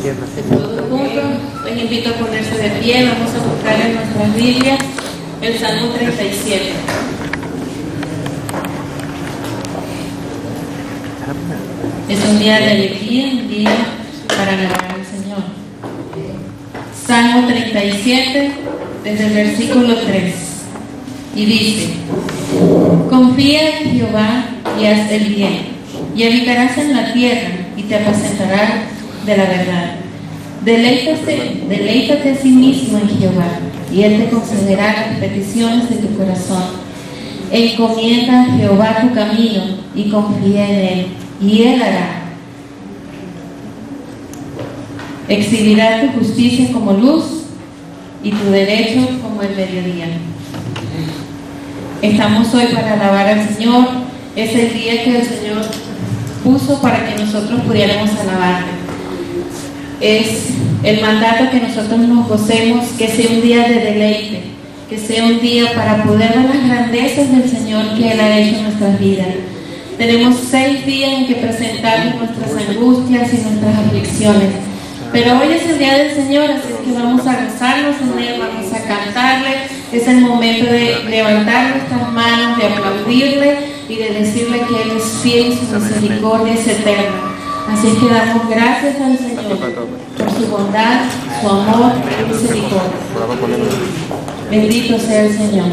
Todos juntos, les invito a ponerse de pie. Vamos a buscar en nuestras Biblias el Salmo 37. Es un día de alegría, un día para alabar al Señor. Salmo 37, desde el versículo 3. Y dice: confía en Jehová y haz el bien, y habitarás en la tierra, y te apacentarás de la verdad. Deleítate a sí mismo en Jehová, y Él te concederá las peticiones de tu corazón. Encomienda a Jehová tu camino, y confía en Él, y Él hará. Exhibirá tu justicia como luz, y tu derecho como el mediodía. Estamos hoy para alabar al Señor. Es el día que el Señor puso para que nosotros pudiéramos alabarle. Es el mandato que nosotros nos gocemos, que sea un día de deleite, que sea un día para poder ver las grandezas del Señor que Él ha hecho en nuestras vidas. Tenemos 6 días en que presentarle nuestras angustias y nuestras aflicciones, pero hoy es el día del Señor, así que vamos a gozarnos en Él, vamos a cantarle. Es el momento de levantar nuestras manos, de aplaudirle y de decirle que Él es fiel y su misericordia es eterna. Así es que damos gracias al Señor por su bondad, su amor y misericordia. Bendito sea el Señor.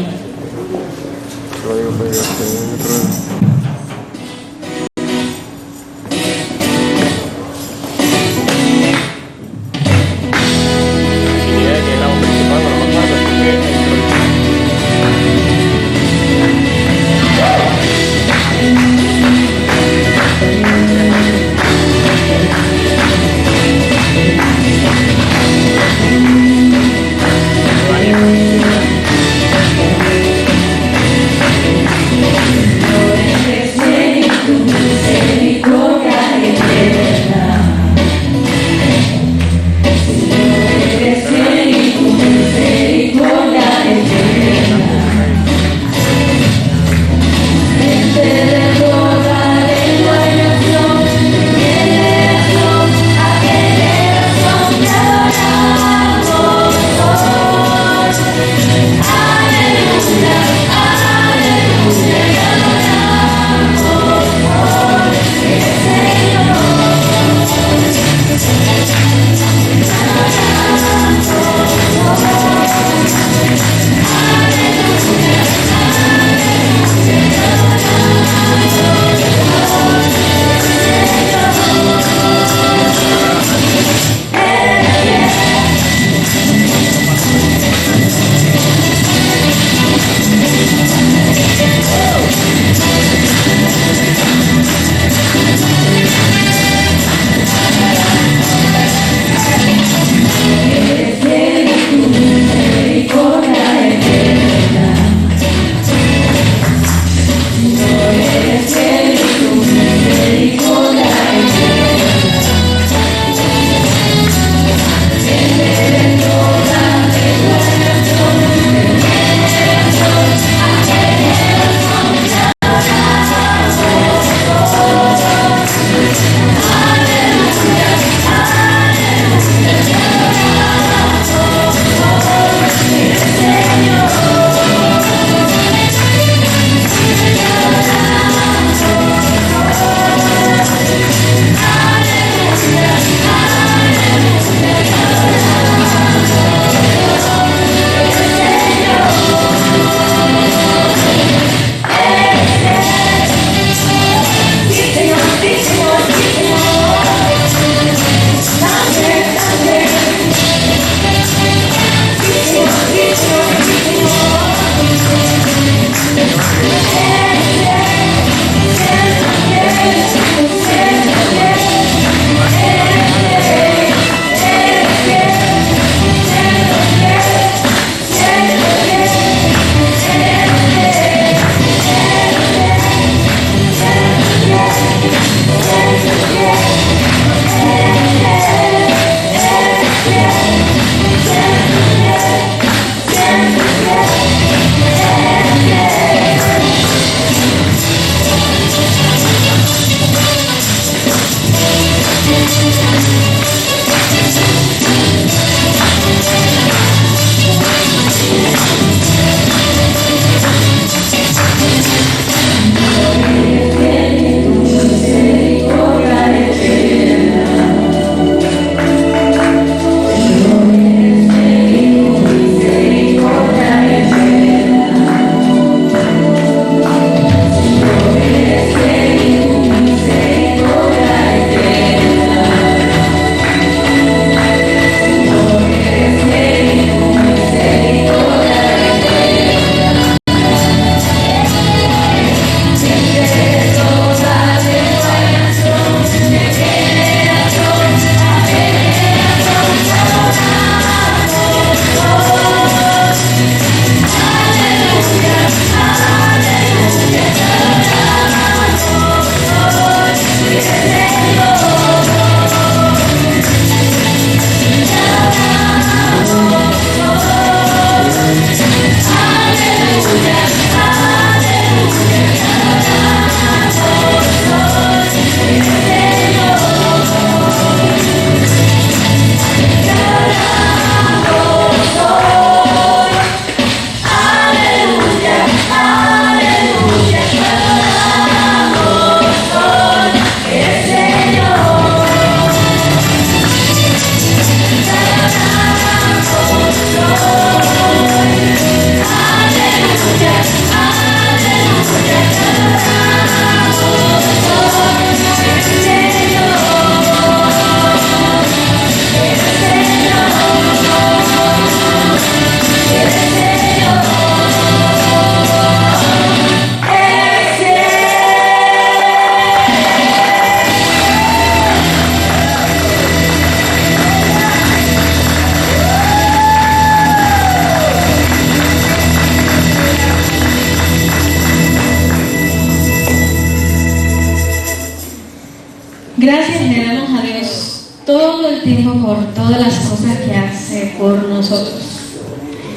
le damos a Dios todo el tiempo por todas las cosas que hace por nosotros.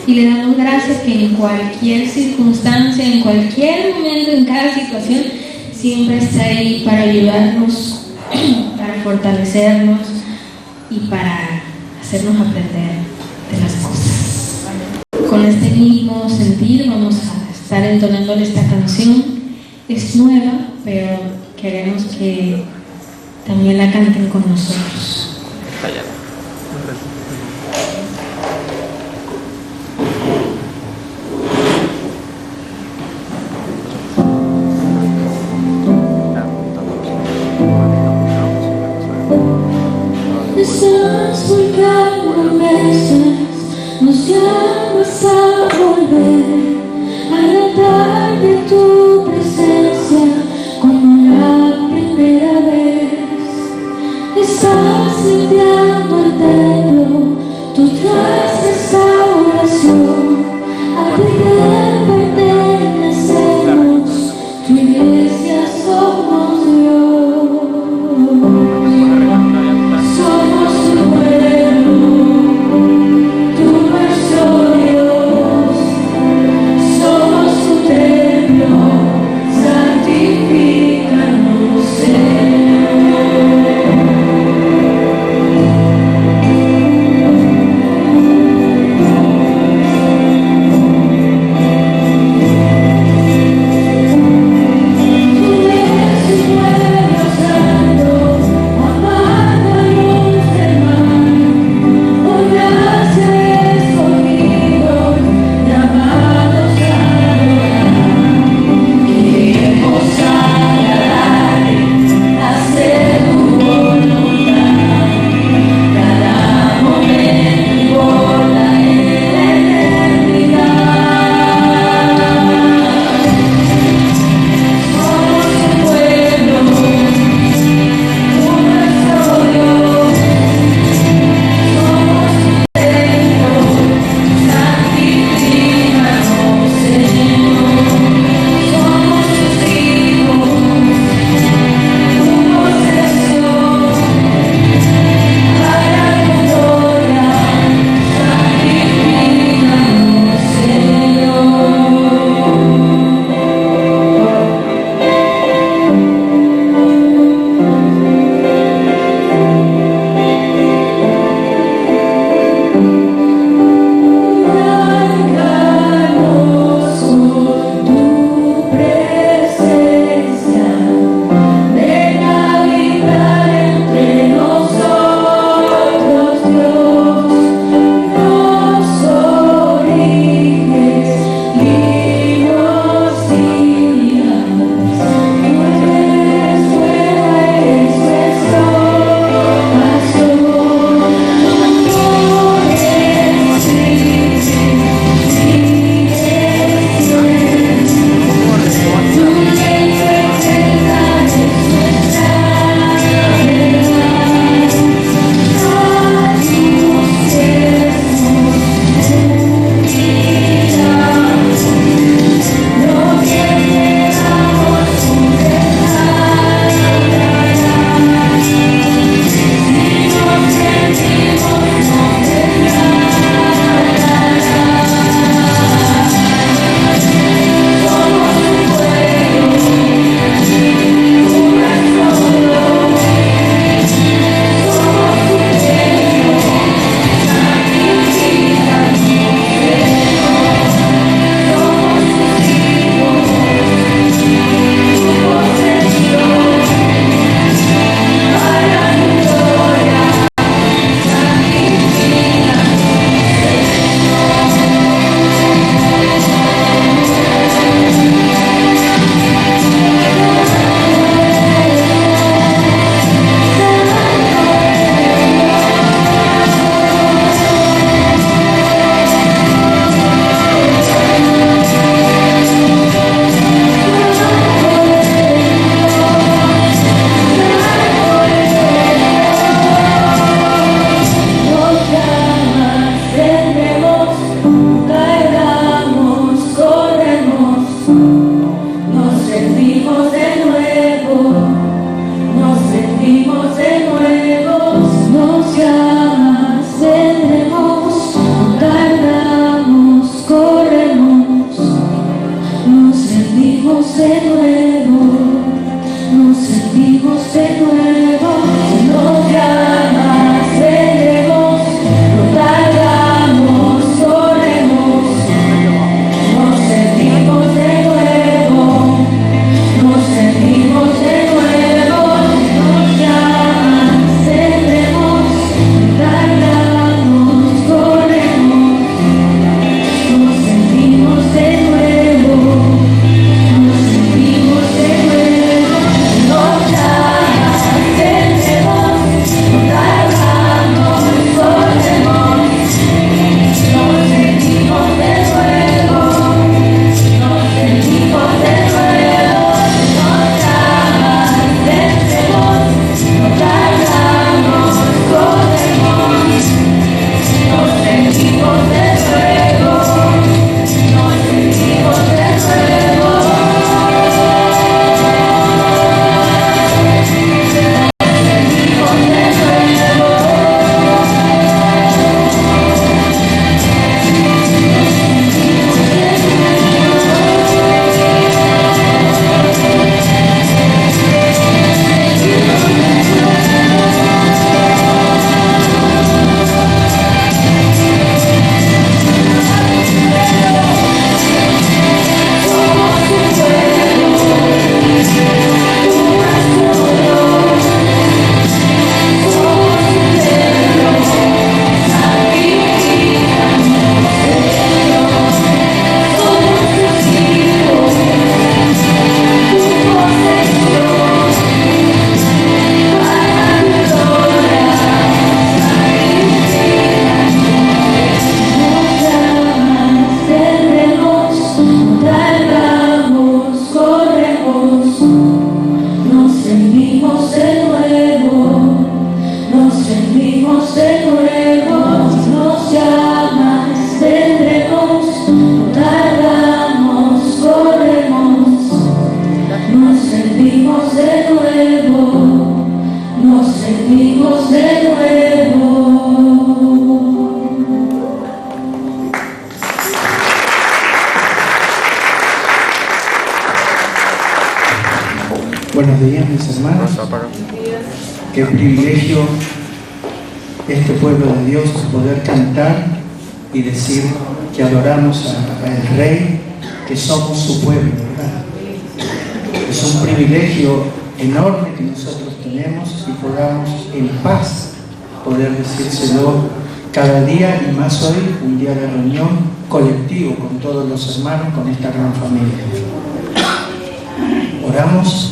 Y le damos gracias que en cualquier circunstancia, en cualquier momento, en cada situación, siempre está ahí para ayudarnos, para fortalecernos y para hacernos aprender de las cosas. Con este mismo sentir vamos a estar entonándole esta canción. Es nueva, pero queremos que también la canten con nosotros. Estás buscando veces, nos llamas a volver a tratar de tu presencia como la primera vez. Estás limpiando el templo, tú traes restauración, a ti te pertenecemos, tu iglesia somos Dios. Somos tu pueblo, tu nuestro Dios, somos tu templo, santifícanos, Señor. de nuevo. Buenos días, mis hermanos. Qué privilegio este pueblo de Dios poder cantar y decir que adoramos al Rey, que somos su pueblo, ¿verdad? Es un privilegio enorme que nosotros tenemos y podamos en paz poder decírselo cada día, y más hoy, un día de reunión colectivo con todos los hermanos, con esta gran familia. Oramos.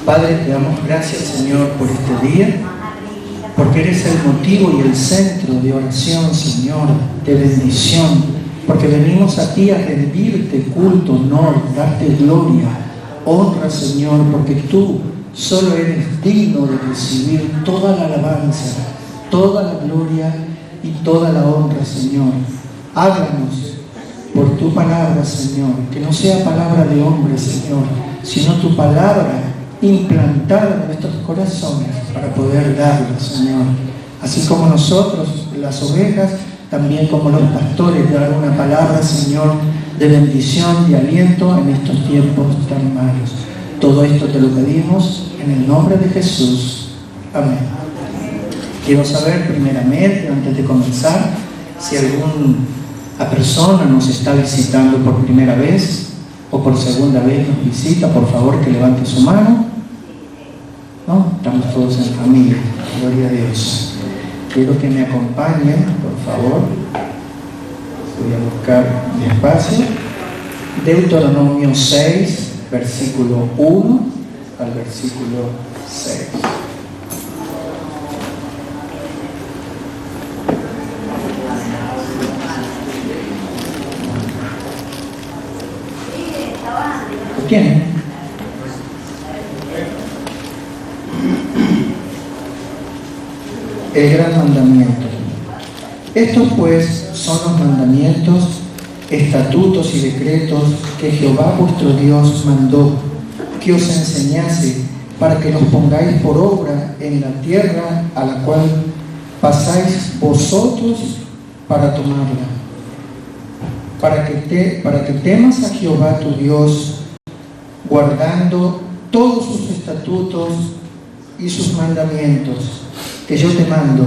Padre, te damos gracias, Señor, por este día, porque eres el motivo y el centro de oración, Señor, de bendición, porque venimos a ti a rendirte culto, honor, darte gloria, honra, Señor, porque tú solo eres digno de recibir toda la alabanza, toda la gloria y toda la honra, Señor. Háblanos por tu palabra, Señor, que no sea palabra de hombre, Señor, sino tu palabra implantada en nuestros corazones para poder darla, Señor. Así como nosotros, las ovejas, también como los pastores, dar una palabra, Señor, de bendición, de aliento en estos tiempos tan malos. Todo esto te lo pedimos en el nombre de Jesús. Amén. Quiero saber primeramente, antes de comenzar, si alguna persona nos está visitando por primera vez o por segunda vez nos visita, por favor que levante su mano. ¿No? Estamos todos en familia, gloria a Dios. Quiero que me acompañen, por favor. Voy a buscar mi espacio. Deuteronomio 6, versículo 1 al versículo 6. ¿Lo tienen? El gran mandamiento. Estos pues son los mandamientos, estatutos y decretos que Jehová vuestro Dios mandó que os enseñase, para que los pongáis por obra en la tierra a la cual pasáis vosotros para tomarla, para que temas a Jehová tu Dios, guardando todos sus estatutos y sus mandamientos que yo te mando,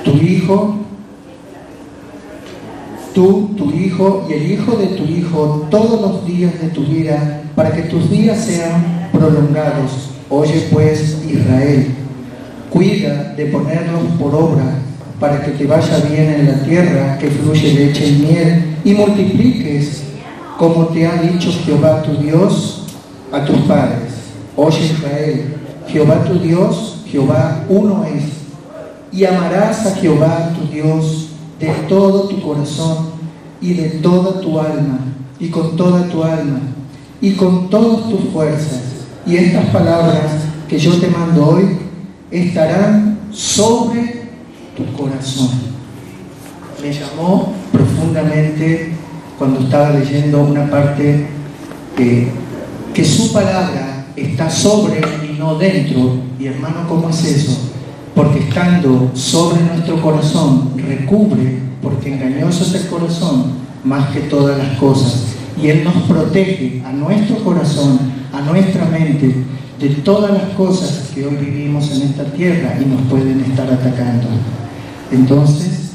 tu hijo y el hijo de tu hijo, todos los días de tu vida, para que tus días sean prolongados. Oye pues, Israel, cuida de ponerlos por obra, para que te vaya bien en la tierra que fluye leche y miel, y multipliques, como te ha dicho Jehová tu Dios a tus padres. Oye, Israel, Jehová tu Dios, Jehová uno es, y amarás a Jehová tu Dios de todo tu corazón y de toda tu alma, y con toda tu alma, y con todas tus fuerzas. Y estas palabras que yo te mando hoy estarán sobre tu corazón. Me llamó profundamente cuando estaba leyendo una parte que su palabra está sobre y no dentro. Y hermano, ¿cómo es eso? Porque estando sobre nuestro corazón recubre, porque engañoso es el corazón más que todas las cosas, y Él nos protege a nuestro corazón, a nuestra mente, de todas las cosas que hoy vivimos en esta tierra y nos pueden estar atacando. Entonces,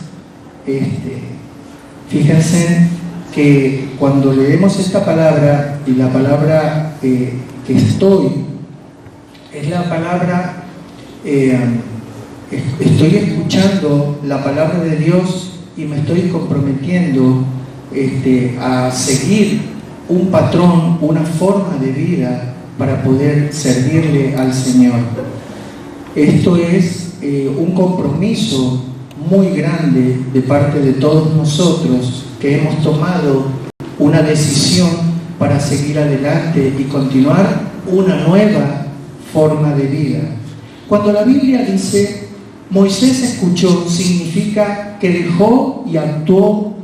fíjense que cuando leemos esta palabra, y la palabra que estoy, es la palabra, estoy escuchando la palabra de Dios y me estoy comprometiendo a seguir un patrón, una forma de vida para poder servirle al Señor. Esto es un compromiso muy grande de parte de todos nosotros que hemos tomado una decisión para seguir adelante y continuar una nueva forma de vida. Cuando la Biblia dice Moisés escuchó, significa que dejó y actuó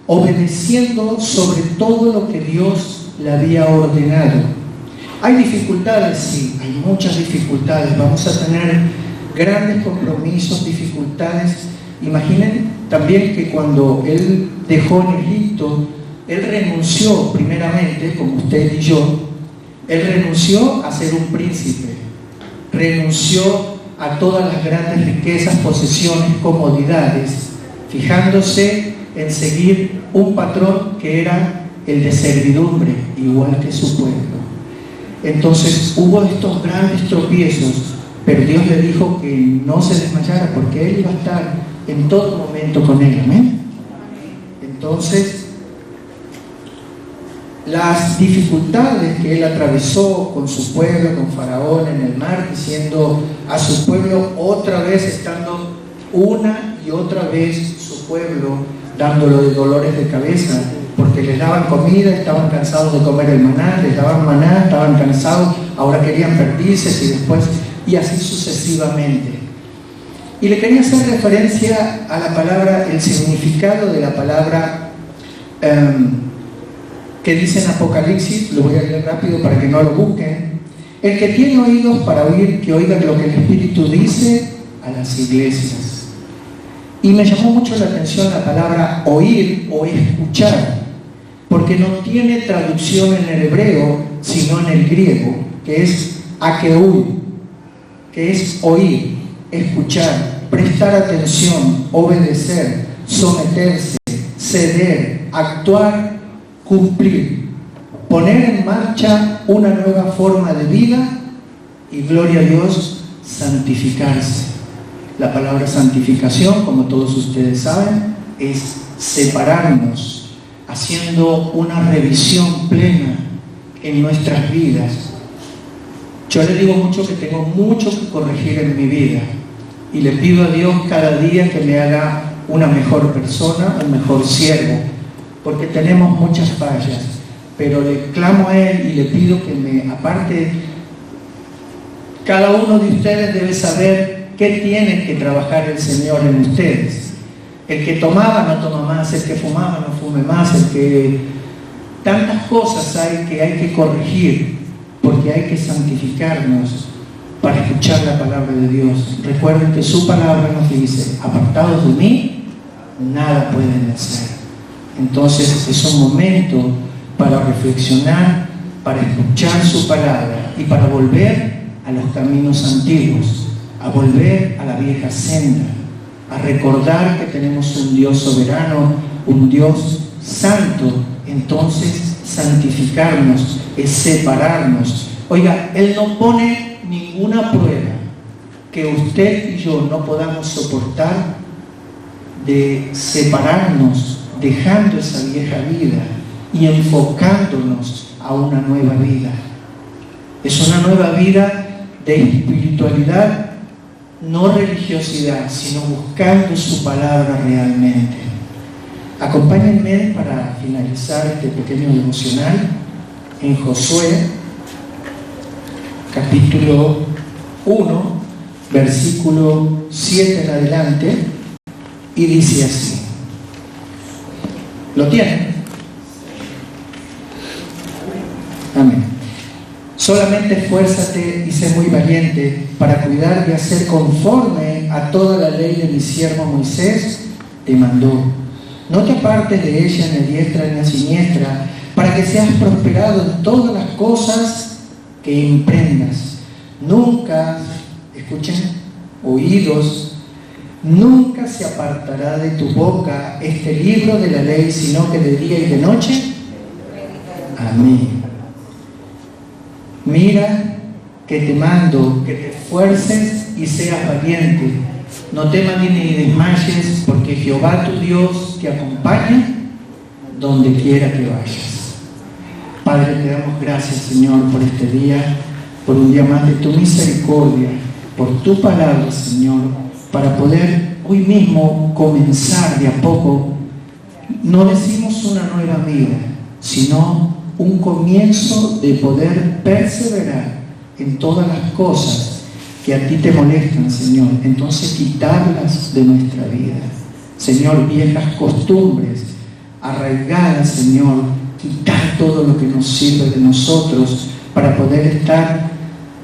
obedeciendo sobre todo lo que Dios le había ordenado. Hay dificultades, sí, hay muchas dificultades. Vamos a tener grandes compromisos, dificultades. Imaginen también que cuando él dejó en Egipto, él renunció primeramente, como usted y yo, él renunció a ser un príncipe, renunció a todas las grandes riquezas, posesiones, comodidades, fijándose en seguir un patrón que era el de servidumbre, igual que su pueblo. Entonces hubo estos grandes tropiezos, pero Dios le dijo que no se desmayara porque Él iba a estar en todo momento con él. Amén. Entonces, las dificultades que él atravesó con su pueblo, con Faraón en el mar, diciendo a su pueblo otra vez, estando una y otra vez su pueblo dándolo de dolores de cabeza, porque les daban comida, estaban cansados de comer el maná, les daban maná, estaban cansados, ahora querían perdices y después, y así sucesivamente. Y le quería hacer referencia a la palabra, el significado de la palabra que dice en Apocalipsis, lo voy a leer rápido para que no lo busquen. El que tiene oídos para oír, que oiga lo que el Espíritu dice a las iglesias. Y me llamó mucho la atención la palabra oír o escuchar, porque no tiene traducción en el hebreo, sino en el griego, que es akeu, que es oír, escuchar, prestar atención, obedecer, someterse, ceder, actuar, cumplir, poner en marcha una nueva forma de vida y, gloria a Dios, santificarse. La palabra santificación, como todos ustedes saben, es separarnos, haciendo una revisión plena en nuestras vidas. Yo le digo mucho que tengo mucho que corregir en mi vida y le pido a Dios cada día que me haga una mejor persona, un mejor siervo, porque tenemos muchas fallas, pero le clamo a Él y le pido que me aparte. Cada uno de ustedes debe saber qué tiene que trabajar el Señor en ustedes. El que tomaba no toma más, el que fumaba no fume más, el que... Tantas cosas hay que corregir, porque hay que santificarnos para escuchar la palabra de Dios. Recuerden que su palabra nos dice, apartados de mí, nada pueden hacer. Entonces es un momento para reflexionar, para escuchar su palabra y para volver a los caminos antiguos, a volver a la vieja senda, a recordar que tenemos un Dios soberano, un Dios santo. Entonces santificarnos es separarnos. Oiga, Él no pone ninguna prueba que usted y yo no podamos soportar de separarnos, dejando esa vieja vida y enfocándonos a una nueva vida. Es una nueva vida de espiritualidad, no religiosidad, sino buscando su palabra realmente. Acompáñenme para finalizar este pequeño devocional en Josué, capítulo 1, versículo 7 en adelante, y dice así. ¿Lo tienen? Amén. Solamente esfuérzate y sé muy valiente para cuidar y hacer conforme a toda la ley de mi siervo Moisés te mandó. No te apartes de ella ni a diestra ni a siniestra, para que seas prosperado en todas las cosas que emprendas. Nunca, escuchen, oídos, nunca se apartará de tu boca este libro de la ley, sino que de día y de noche. Amén. Mira que te mando que te esfuerces y seas valiente. No temas ni desmayes, porque Jehová tu Dios te acompaña donde quiera que vayas. Padre, te damos gracias, Señor, por este día, por un día más de tu misericordia, por tu palabra, Señor, para poder hoy mismo comenzar de a poco. No decimos una nueva vida, sino un comienzo de poder perseverar en todas las cosas que a ti te molestan, Señor. Entonces quitarlas de nuestra vida, Señor. Viejas costumbres arraigadas, Señor, quitar todo lo que nos sirve de nosotros para poder estar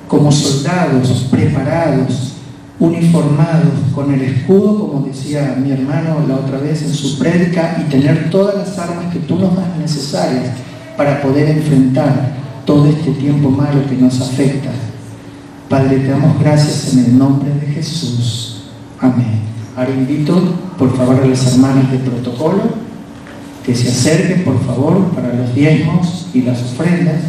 como soldados preparados uniformados con el escudo, como decía mi hermano la otra vez en su prédica, y tener todas las armas que tú nos das necesarias para poder enfrentar todo este tiempo malo que nos afecta. Padre, te damos gracias en el nombre de Jesús. Amén. Ahora invito, por favor, a las hermanas de protocolo que se acerquen, por favor, para los diezmos y las ofrendas.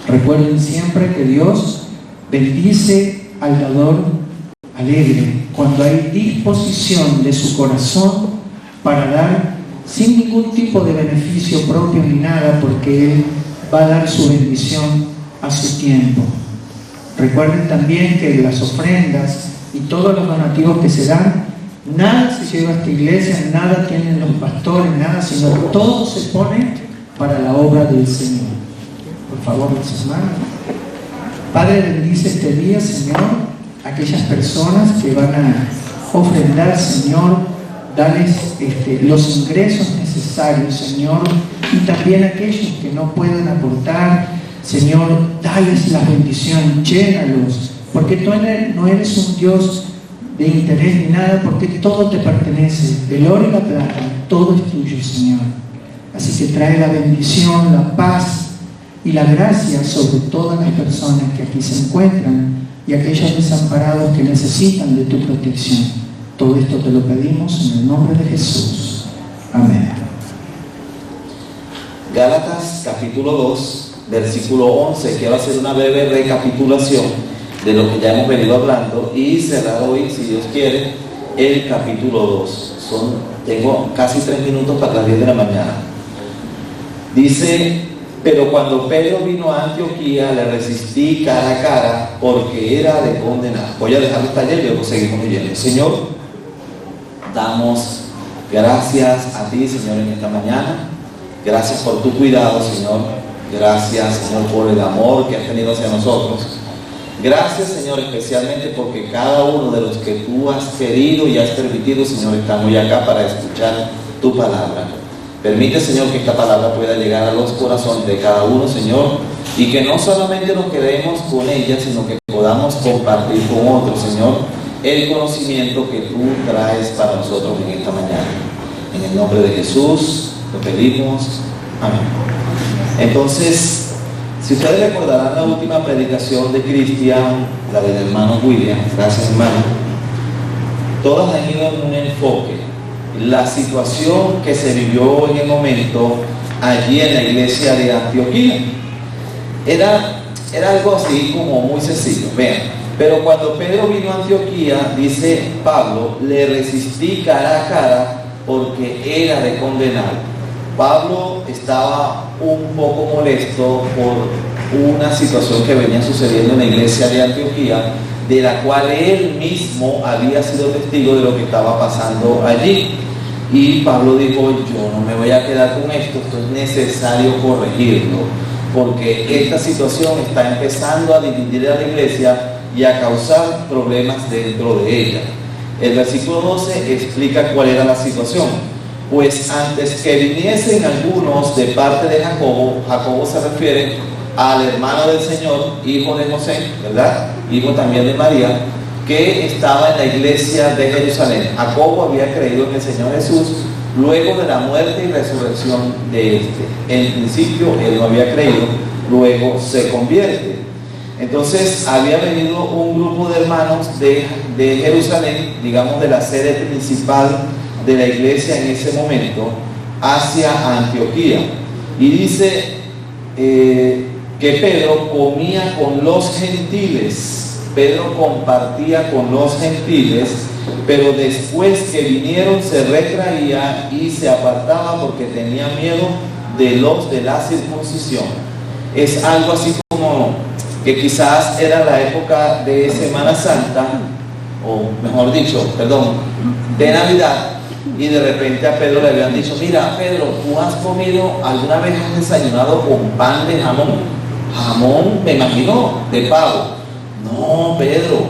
Recuerden siempre que Dios bendice al dador alegre cuando hay disposición de su corazón para dar sin ningún tipo de beneficio propio ni nada, porque Él va a dar su bendición a su tiempo. Recuerden también que las ofrendas y todos los donativos que se dan, nada se lleva a esta iglesia, nada tienen los pastores, nada, sino todo se pone para la obra del Señor. Por favor, las hermanas. Padre, bendice este día, Señor, a aquellas personas que van a ofrendar, Señor, darles los ingresos necesarios, Señor, y también a aquellos que no pueden aportar, Señor, dales la bendición, llénalos, porque tú no eres un Dios de interés ni nada, porque todo te pertenece, el oro y la plata, todo es tuyo, Señor. Así que trae la bendición, la paz y la gracia sobre todas las personas que aquí se encuentran y aquellos desamparados que necesitan de tu protección. Todo esto te lo pedimos en el nombre de Jesús. Amén. Gálatas capítulo 2, versículo 11. Quiero hacer una breve recapitulación de lo que ya hemos venido hablando y cerrar hoy, si Dios quiere, el capítulo 2. Tengo casi 3 minutos para las 10 de la mañana. Dice: pero cuando Pedro vino a Antioquía, le resistí cara a cara porque era de condenar. Voy a dejarlo hasta allá y luego seguimos leyendo. Señor, damos gracias a ti, Señor, en esta mañana. Gracias por tu cuidado, Señor. Gracias, Señor, por el amor que has tenido hacia nosotros. Gracias, Señor, especialmente porque cada uno de los que tú has querido y has permitido, Señor, están hoy acá para escuchar tu palabra. Permite, Señor, que esta palabra pueda llegar a los corazones de cada uno, Señor, y que no solamente nos quedemos con ella, sino que podamos compartir con otros, Señor, el conocimiento que tú traes para nosotros en esta mañana. En el nombre de Jesús lo pedimos. Amén. Entonces, si ustedes recordarán la última predicación de Cristian, la del hermano William, gracias hermano, todas han ido en un enfoque. La situación que se vivió en el momento allí en la iglesia de Antioquía era algo así como muy sencillo. Vean, pero cuando Pedro vino a Antioquía, dice Pablo, le resistí cara a cara porque era de condenar. Pablo estaba un poco molesto por una situación que venía sucediendo en la iglesia de Antioquía, de la cual él mismo había sido testigo de lo que estaba pasando allí. Y Pablo dijo: yo no me voy a quedar con esto es necesario corregirlo, porque esta situación está empezando a dividir a la iglesia y a causar problemas dentro de ella. El versículo 12 explica cuál era la situación. Pues antes que viniesen algunos de parte de Jacobo, Jacobo se refiere al hermano del Señor, hijo de José, ¿verdad? Hijo también de María, que estaba en la iglesia de Jerusalén. Jacobo había creído en el Señor Jesús luego de la muerte y resurrección de este. En principio él no había creído, luego se convierte. Entonces había venido un grupo de hermanos de Jerusalén, digamos de la sede principal de la iglesia en ese momento, hacia Antioquía. Y dice que Pedro comía con los gentiles. Pedro compartía con los gentiles, pero después que vinieron se retraía y se apartaba porque tenía miedo de los de la circuncisión. Es algo así como que quizás era la época de Semana Santa, o mejor dicho, de Navidad, y de repente a Pedro le habían dicho: mira, Pedro, ¿tú has comido, alguna vez has desayunado con pan de jamón? Jamón, me imagino, de pavo. No, Pedro,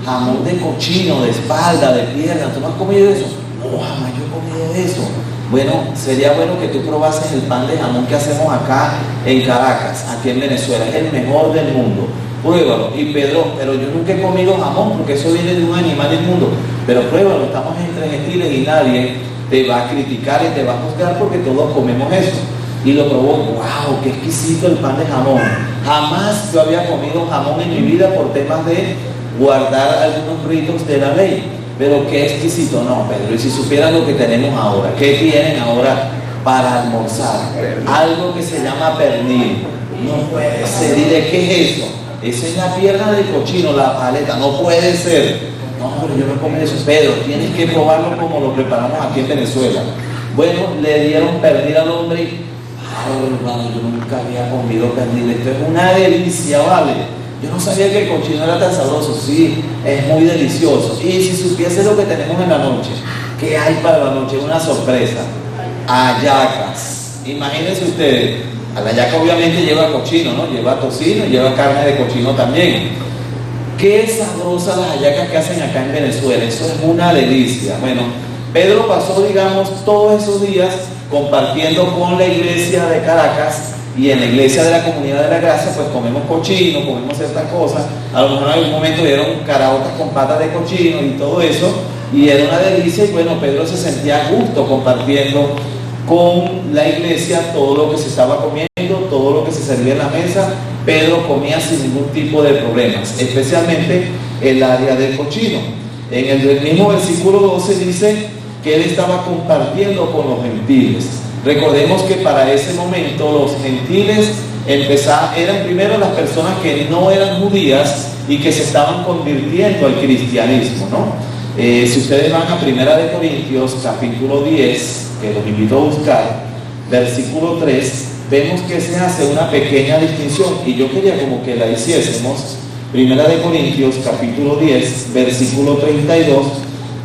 jamón de cochino, de espalda, de pierna. ¿Tú no has comido eso? No, jamás yo he comido eso. Bueno, sería bueno que tú probases el pan de jamón que hacemos acá en Caracas, aquí en Venezuela. Es el mejor del mundo. pruébalo. Y Pedro, pero yo nunca he comido jamón, porque eso viene de un animal inmundo. Pero pruébalo, estamos entre gentiles y nadie te va a criticar y te va a juzgar porque todos comemos eso. Y lo probó, wow, qué exquisito el pan de jamón. Jamás yo había comido jamón en mi vida por temas de guardar algunos ritos de la ley. Pero qué exquisito, no, Pedro. Y si supieran lo que tenemos ahora, ¿qué tienen ahora para almorzar? Algo que se llama pernil. No puede ser. ¿Y de qué es eso? Esa es la pierna del cochino, la paleta. No puede ser. No, pero yo no como eso. Pedro, tienes que probarlo como lo preparamos aquí en Venezuela. Bueno, le dieron pernil al hombre y, ay, hermano, yo nunca había comido pernil. Esto es una delicia, ¿vale? Yo no sabía que el cochino era tan sabroso. Sí, es muy delicioso. Y si supiese lo que tenemos en la noche, ¿qué hay para la noche? Una sorpresa. Hallacas. Imagínense ustedes, a la hallaca obviamente lleva cochino, ¿no? Lleva tocino, lleva carne de cochino también. Qué sabrosas las hallacas que hacen acá en Venezuela. Eso es una delicia. Bueno, Pedro pasó, digamos, todos esos días compartiendo con la iglesia de Caracas. Y en la iglesia de la Comunidad de la Gracia, pues comemos cochino, comemos ciertas cosas. A lo mejor en algún momento dieron caraotas con patas de cochino y todo eso. Y era una delicia. Y bueno, Pedro se sentía a gusto compartiendo con la iglesia todo lo que se estaba comiendo, todo lo que se servía en la mesa. Pedro comía sin ningún tipo de problemas, especialmente el área del cochino. En el mismo versículo 12 dice que él estaba compartiendo con los gentiles. Recordemos que para ese momento los gentiles eran primero las personas que no eran judías y que se estaban convirtiendo al cristianismo, ¿no? Si ustedes van a 1 Corintios capítulo 10, que los invito a buscar, versículo 3, vemos que se hace una pequeña distinción y yo quería como que la hiciésemos. 1 Corintios capítulo 10, versículo 32,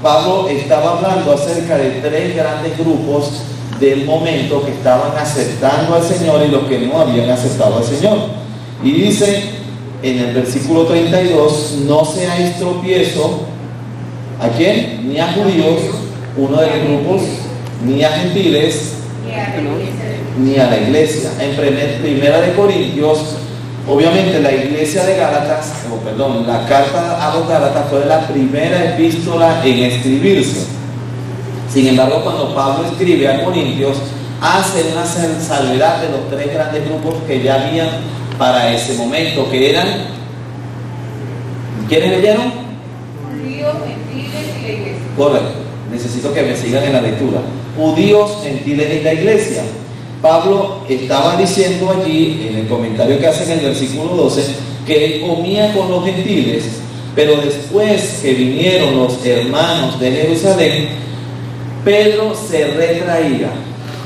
Pablo estaba hablando acerca de 3 grandes grupos del momento que estaban aceptando al Señor y los que no habían aceptado al Señor. Y dice en el versículo 32, no seáis tropiezo, ¿a quién? Ni a judíos, uno de los grupos, ni a gentiles, ni a la iglesia. En 1 Corintios, obviamente la iglesia de Gálatas, la carta a los Gálatas fue la primera epístola en escribirse. Sin embargo, cuando Pablo escribe a Corintios, hace una salvedad de los 3 grandes grupos que ya habían para ese momento, que eran, ¿quiénes leyeron? Judíos, gentiles y la iglesia. Correcto, necesito que me sigan en la lectura. Judíos, gentiles y la iglesia. Pablo estaba diciendo allí, en el comentario que hace en el versículo 12, que él comía con los gentiles, pero después que vinieron los hermanos de Jerusalén, Pedro se retraía,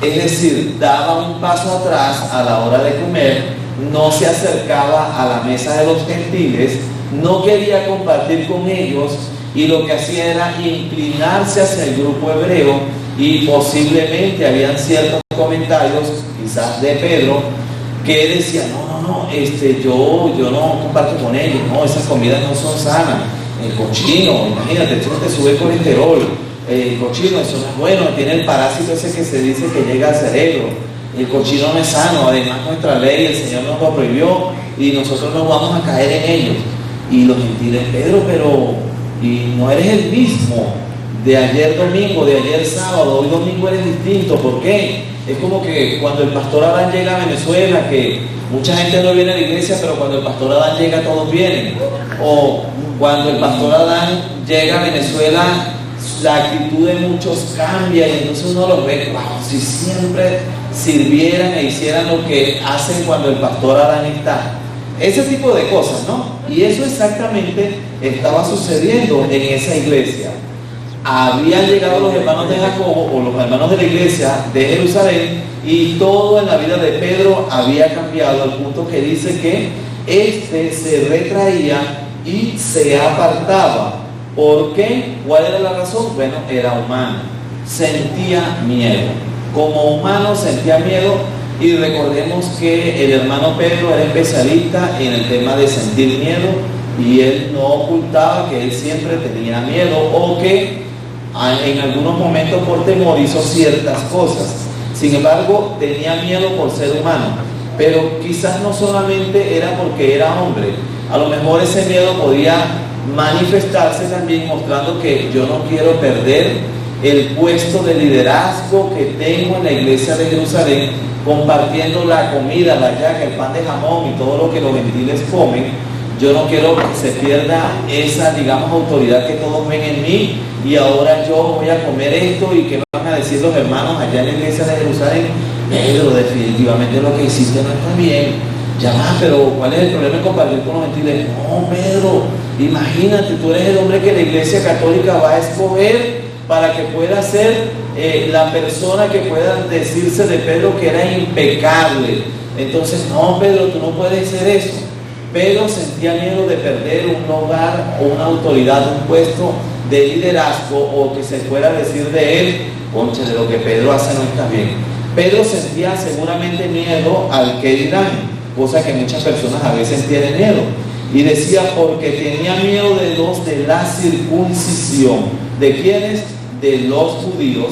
es decir, daba un paso atrás a la hora de comer, no se acercaba a la mesa de los gentiles, no quería compartir con ellos y lo que hacía era inclinarse hacia el grupo hebreo y posiblemente habían ciertos comentarios, quizás de Pedro, que él decía, yo no comparto con ellos, no, esas comidas no son sanas, el cochino, imagínate, eso te sube el colesterol. El cochino, eso no es bueno, tiene el parásito ese que se dice que llega al cerebro. El cochino no es sano, además nuestra ley, el Señor nos lo prohibió y nosotros no vamos a caer en ellos. Y los gentiles, Pedro, pero y no eres el mismo de ayer domingo, de ayer sábado, hoy domingo eres distinto. ¿Por qué? Es como que cuando el pastor Adán llega a Venezuela, que mucha gente no viene a la iglesia, pero cuando el pastor Adán llega todos vienen. O cuando el pastor Adán llega a Venezuela, la actitud de muchos cambia y entonces uno los ve, wow, si siempre sirvieran e hicieran lo que hacen cuando el pastor Adán está. Ese tipo de cosas, ¿no? Y eso exactamente estaba sucediendo en esa iglesia. Habían llegado los hermanos de Jacobo o los hermanos de la iglesia de Jerusalén y todo en la vida de Pedro había cambiado al punto que dice que éste se retraía y se apartaba. ¿Por qué? ¿Cuál era la razón? Bueno, era humano, sentía miedo. Como humano sentía miedo y recordemos que el hermano Pedro era especialista en el tema de sentir miedo y él no ocultaba que él siempre tenía miedo o que en algunos momentos por temor hizo ciertas cosas. Sin embargo, tenía miedo por ser humano, pero quizás no solamente era porque era hombre. A lo mejor ese miedo podía manifestarse también mostrando que yo no quiero perder el puesto de liderazgo que tengo en la iglesia de Jerusalén, compartiendo la comida, la yaca, el pan de jamón y todo lo que los gentiles comen. Yo no quiero que se pierda esa, digamos, autoridad que todos ven en mí, y ahora yo voy a comer esto y que van a decir los hermanos allá en la iglesia de Jerusalén: Pedro, definitivamente lo que hiciste no está bien. Ya va, pero ¿cuál es el problema en compartir con los gentiles? No, Pedro, imagínate, tú eres el hombre que la iglesia católica va a escoger para que pueda ser la persona que pueda decirse de Pedro que era impecable. Entonces, no, Pedro, tú no puedes ser eso. Pedro sentía miedo de perder un lugar o una autoridad, un puesto de liderazgo, o que se fuera a decir de él: conche, de lo que Pedro hace no está bien. Pedro sentía seguramente miedo al que dirán, cosa que muchas personas a veces tienen miedo. Y decía: porque tenía miedo de los de la circuncisión. ¿De quiénes? De los judíos.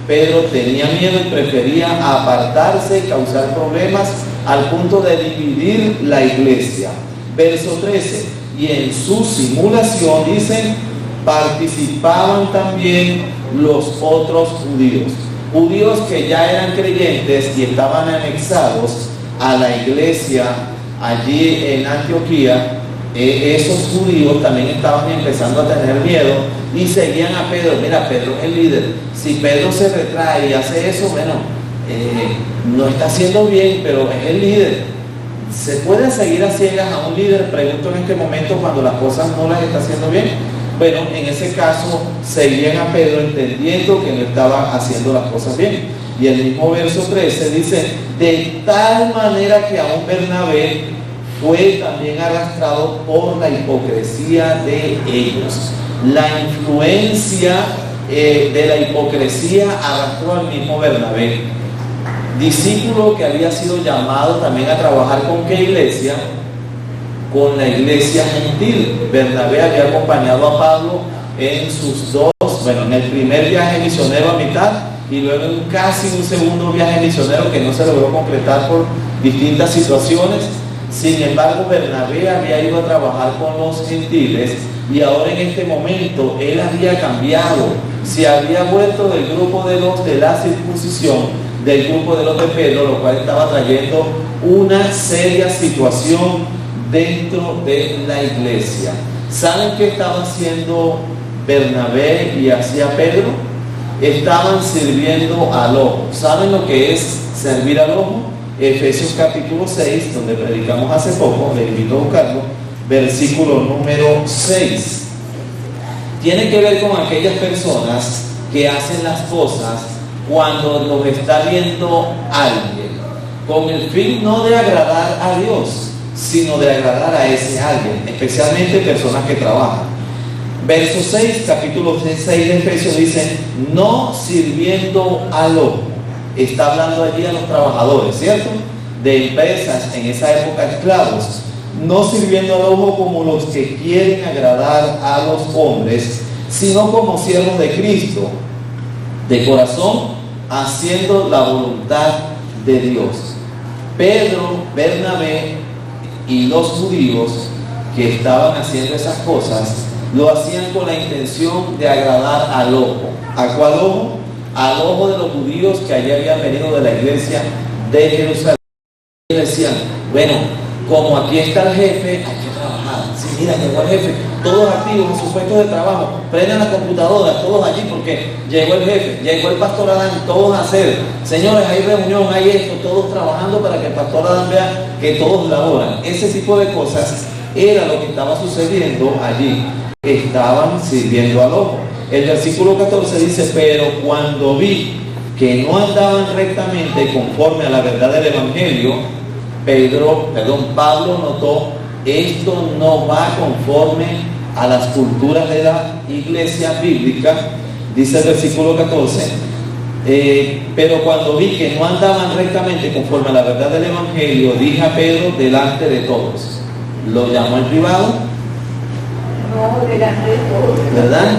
Pedro tenía miedo y prefería apartarse y causar problemas al punto de dividir la iglesia. Verso 13: y en su simulación, dicen, participaban también los otros judíos. Judíos que ya eran creyentes y estaban anexados a la iglesia allí en Antioquía. Esos judíos también estaban empezando a tener miedo y seguían a Pedro. Mira, Pedro es el líder. Si Pedro se retrae y hace eso, bueno, no está haciendo bien, pero es el líder. ¿Se puede seguir a ciegas a un líder? Pregunto en este momento, cuando las cosas no las está haciendo bien. Bueno, en ese caso seguían a Pedro entendiendo que no estaba haciendo las cosas bien. Y el mismo verso 13 dice: de tal manera que aún Bernabé fue también arrastrado por la hipocresía de ellos. La influencia de la hipocresía arrastró al mismo Bernabé, discípulo que había sido llamado también a trabajar con qué iglesia, con la iglesia gentil. Bernabé había acompañado a Pablo en sus en el primer viaje misionero a mitad, y luego en casi un segundo viaje misionero que no se logró concretar por distintas situaciones. Sin embargo, Bernabé había ido a trabajar con los gentiles, y ahora en este momento él había cambiado. Se había vuelto del grupo de los de la circuncisión, del grupo de los de Pedro, lo cual estaba trayendo una seria situación dentro de la iglesia. ¿Saben qué estaba haciendo Bernabé y hacía Pedro? Estaban sirviendo al ojo. ¿Saben lo que es servir al ojo? Efesios capítulo 6, donde predicamos hace poco, le invito a buscarlo, versículo número 6. Tiene que ver con aquellas personas que hacen las cosas cuando los está viendo alguien, con el fin no de agradar a Dios, sino de agradar a ese alguien, especialmente personas que trabajan. Verso 6, capítulo 6 de Efesios dice: no sirviendo al ojo. Está hablando allí a los trabajadores, ¿cierto? De empresas, en esa época esclavos. No sirviendo al ojo como los que quieren agradar a los hombres, sino como siervos de Cristo, de corazón, haciendo la voluntad de Dios. Pedro, Bernabé y los judíos que estaban haciendo esas cosas, lo hacían con la intención de agradar al ojo. ¿A cuál ojo? Al ojo de los judíos que allí habían venido de la iglesia de Jerusalén. Y decían: bueno, como aquí está el jefe, hay que trabajar. Sí, mira, llegó el jefe, todos activos en sus puestos de trabajo, prendan la computadora, todos allí, porque llegó el jefe, llegó el pastor Adán, todos a hacer. Señores, hay reunión, hay esto, todos trabajando para que el pastor Adán vea que todos laboran. Ese tipo de cosas era lo que estaba sucediendo allí. Estaban sirviendo al ojo. El versículo 14 dice: pero cuando vi que no andaban rectamente conforme a la verdad del evangelio, Pablo notó: esto no va conforme a las culturas de la iglesia bíblica. Dice el versículo 14: pero cuando vi que no andaban rectamente conforme a la verdad del evangelio, dije a Pedro delante de todos. Lo llamó en privado. No, delante de todos. ¿Verdad?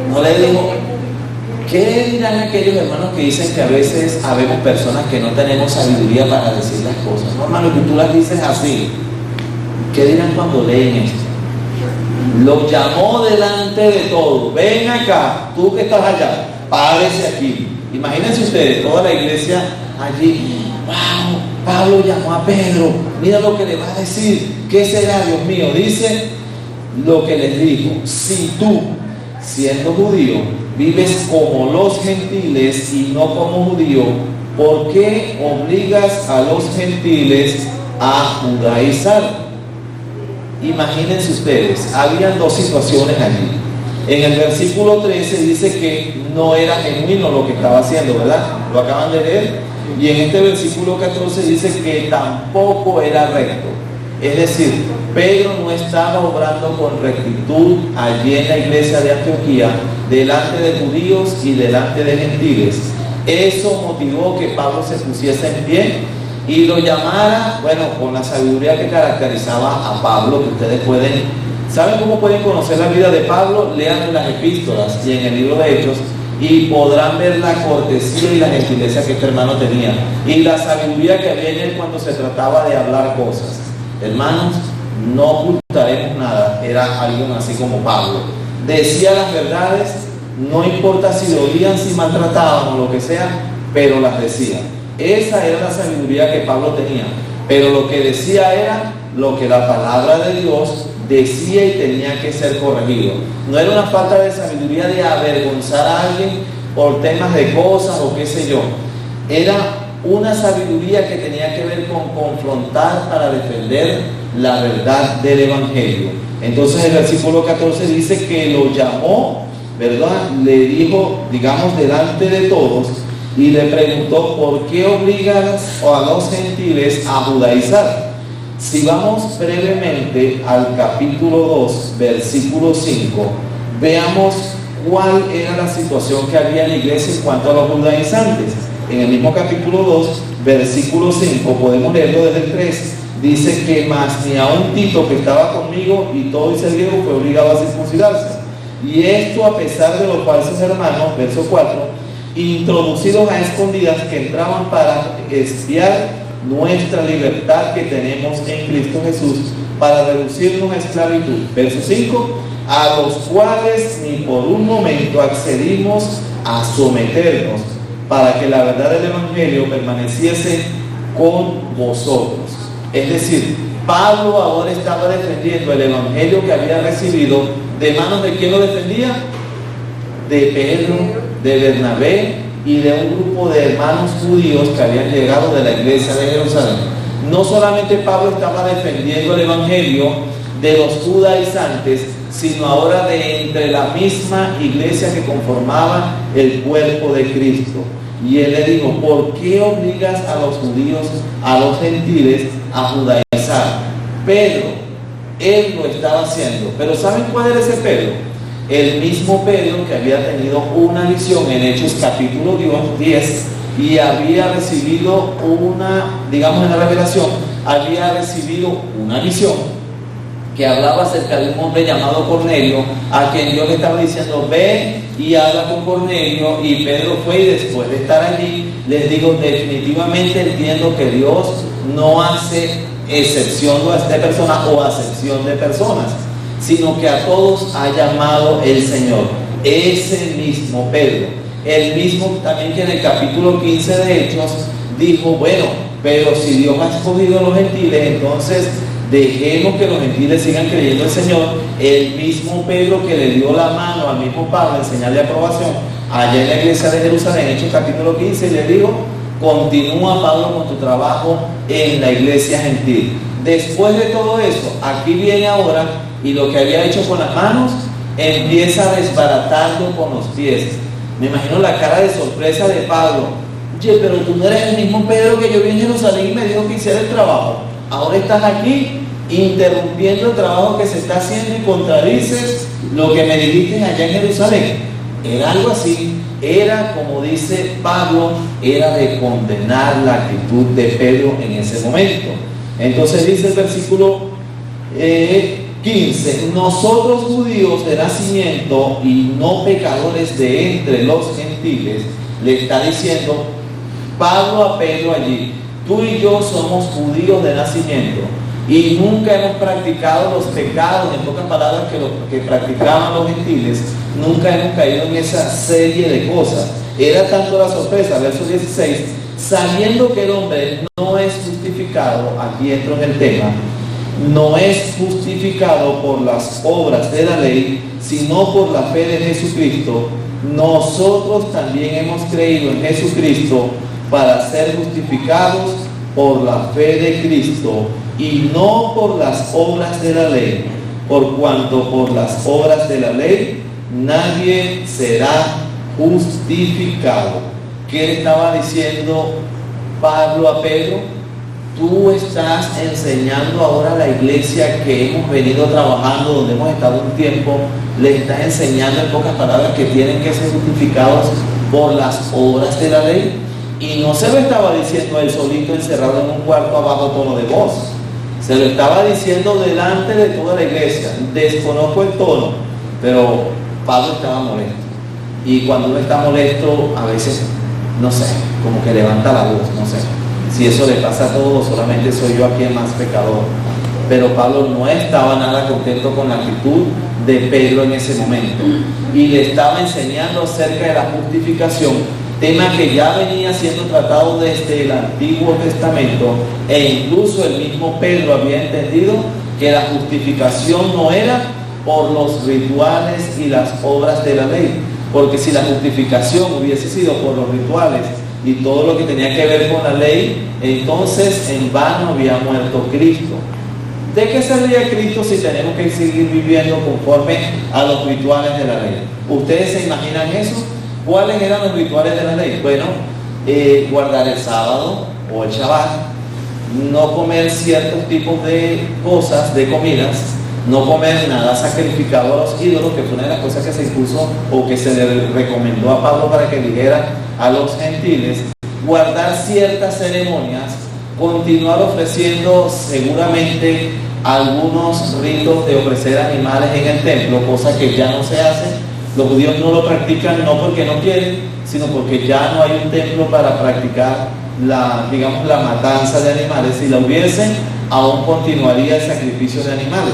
No le dijo. ¿Qué dirán aquellos hermanos que dicen que a veces habemos personas que no tenemos sabiduría para decir las cosas? No, hermano, que tú las dices así. ¿Qué dirán cuando leen esto? Lo llamó delante de todos. Ven acá, tú que estás allá, párese aquí. Imagínense ustedes, toda la iglesia allí. ¡Wow! Pablo llamó a Pedro. Mira lo que le va a decir. ¿Qué será, Dios mío? Dice lo que les dijo. Si tú, siendo judío, vives como los gentiles y no como judío, ¿por qué obligas a los gentiles a judaizar? Imagínense ustedes, habían dos situaciones allí. En el versículo 13 dice que no era genuino lo que estaba haciendo, ¿verdad? Lo acaban de leer. Y en este versículo 14 dice que tampoco era recto. Es decir, Pedro no estaba obrando con rectitud allí en la iglesia de Antioquía, delante de judíos y delante de gentiles. Eso motivó que Pablo se pusiese en pie y lo llamara, bueno, con la sabiduría que caracterizaba a Pablo, que ustedes pueden, ¿saben cómo pueden conocer la vida de Pablo? Lean las epístolas y en el libro de Hechos y podrán ver la cortesía y la gentileza que este hermano tenía y la sabiduría que había en él cuando se trataba de hablar cosas. Hermanos, no ocultaremos nada, era alguien así como Pablo. Decía las verdades, no importa si dolían, si maltrataban o lo que sea, pero las decía. Esa era la sabiduría que Pablo tenía, pero lo que decía era lo que la palabra de Dios decía y tenía que ser corregido. No era una falta de sabiduría de avergonzar a alguien por temas de cosas o qué sé yo. Era una sabiduría que tenía que ver con confrontar para defender la verdad del Evangelio. Entonces el versículo 14 dice que lo llamó, ¿verdad? Le dijo, digamos, delante de todos y le preguntó, ¿por qué obligas a los gentiles a judaizar? Si vamos brevemente al capítulo 2, versículo 5, veamos cuál era la situación que había en la iglesia en cuanto a los judaizantes. En el mismo capítulo 2, versículo 5, podemos leerlo desde el 3, dice que más ni aun Tito, que estaba conmigo y todo ese griego, fue obligado a circuncidarse. Y esto a pesar de los falsos hermanos, verso 4, introducidos a escondidas que entraban para espiar nuestra libertad que tenemos en Cristo Jesús, para reducirnos a esclavitud. Verso 5, a los cuales ni por un momento accedimos a someternos, para que la verdad del Evangelio permaneciese con vosotros. Es decir, Pablo ahora estaba defendiendo el Evangelio que había recibido. ¿De manos de quién lo defendía? De Pedro, de Bernabé y de un grupo de hermanos judíos que habían llegado de la iglesia de Jerusalén. No solamente Pablo estaba defendiendo el Evangelio de los judaizantes, sino ahora de entre la misma iglesia que conformaba el cuerpo de Cristo. Y él le dijo, ¿por qué obligas a los judíos, a los gentiles, a judaizar? Pedro, él lo estaba haciendo. Pero ¿saben cuál era ese Pedro? El mismo Pedro que había tenido una visión en Hechos capítulo 10 y había recibido digamos en la revelación, había recibido una visión que hablaba acerca de un hombre llamado Cornelio, a quien Dios le estaba diciendo, ve y habla con Cornelio, y Pedro fue y después de estar allí, les digo, definitivamente entiendo que Dios no hace excepción a esta persona o acepción de personas, sino que a todos ha llamado el Señor. Ese mismo Pedro, el mismo también que en el capítulo 15 de Hechos dijo, bueno, pero si Dios ha escogido a los gentiles, entonces dejemos que los gentiles sigan creyendo en el Señor. El mismo Pedro que le dio la mano al mismo Pablo en señal de aprobación allá en la iglesia de Jerusalén, Hechos capítulo 15, y le dijo, continúa Pablo con tu trabajo en la iglesia gentil. Después de todo eso, aquí viene ahora, y lo que había hecho con las manos, empieza a desbaratarlo con los pies. Me imagino la cara de sorpresa de Pablo. Oye, pero tú no eres el mismo Pedro que yo vi en Jerusalén y me dijo que hiciera el trabajo. Ahora estás aquí interrumpiendo el trabajo que se está haciendo y contradices lo que me dijiste allá en Jerusalén. Era algo así. Era, como dice Pablo, era de condenar la actitud de Pedro en ese momento. Entonces dice el versículo 15, nosotros judíos de nacimiento y no pecadores de entre los gentiles, le está diciendo Pablo a Pedro allí, tú y yo somos judíos de nacimiento, y nunca hemos practicado los pecados, en pocas palabras, que practicaban los gentiles, nunca hemos caído en esa serie de cosas. Era tanto la sorpresa, verso 16, sabiendo que el hombre no es justificado, aquí entro en el tema, no es justificado por las obras de la ley, sino por la fe de Jesucristo. Nosotros también hemos creído en Jesucristo para ser justificados por la fe de Cristo y no por las obras de la ley, por cuanto por las obras de la ley nadie será justificado. ¿Qué le estaba diciendo Pablo a Pedro? Tú estás enseñando ahora a la iglesia que hemos venido trabajando, donde hemos estado un tiempo, le estás enseñando en pocas palabras que tienen que ser justificados por las obras de la ley. Y no se lo estaba diciendo él solito encerrado en un cuarto a bajo tono de voz, se lo estaba diciendo delante de toda la iglesia. Desconozco el tono, pero Pablo estaba molesto, y cuando uno está molesto a veces, no sé, como que levanta la voz, no sé si eso le pasa a todos, solamente soy yo aquí el más pecador. Pero Pablo no estaba nada contento con la actitud de Pedro en ese momento, y le estaba enseñando acerca de la justificación, tema que ya venía siendo tratado desde el Antiguo Testamento, e incluso el mismo Pedro había entendido que la justificación no era por los rituales y las obras de la ley, porque si la justificación hubiese sido por los rituales y todo lo que tenía que ver con la ley, entonces en vano había muerto Cristo. ¿De qué serviría Cristo si tenemos que seguir viviendo conforme a los rituales de la ley? ¿Ustedes se imaginan eso? ¿Cuáles eran los rituales de la ley? Bueno, guardar el sábado o el Shabbat, no comer ciertos tipos de cosas, de comidas, no comer nada sacrificado a los ídolos, que fue una de las cosas que se impuso o que se le recomendó a Pablo para que dijera a los gentiles, guardar ciertas ceremonias, continuar ofreciendo seguramente algunos ritos de ofrecer animales en el templo, cosa que ya no se hace. Los judíos no lo practican no porque no quieren, sino porque ya no hay un templo para practicar la matanza de animales. Si la hubiesen, aún continuaría el sacrificio de animales.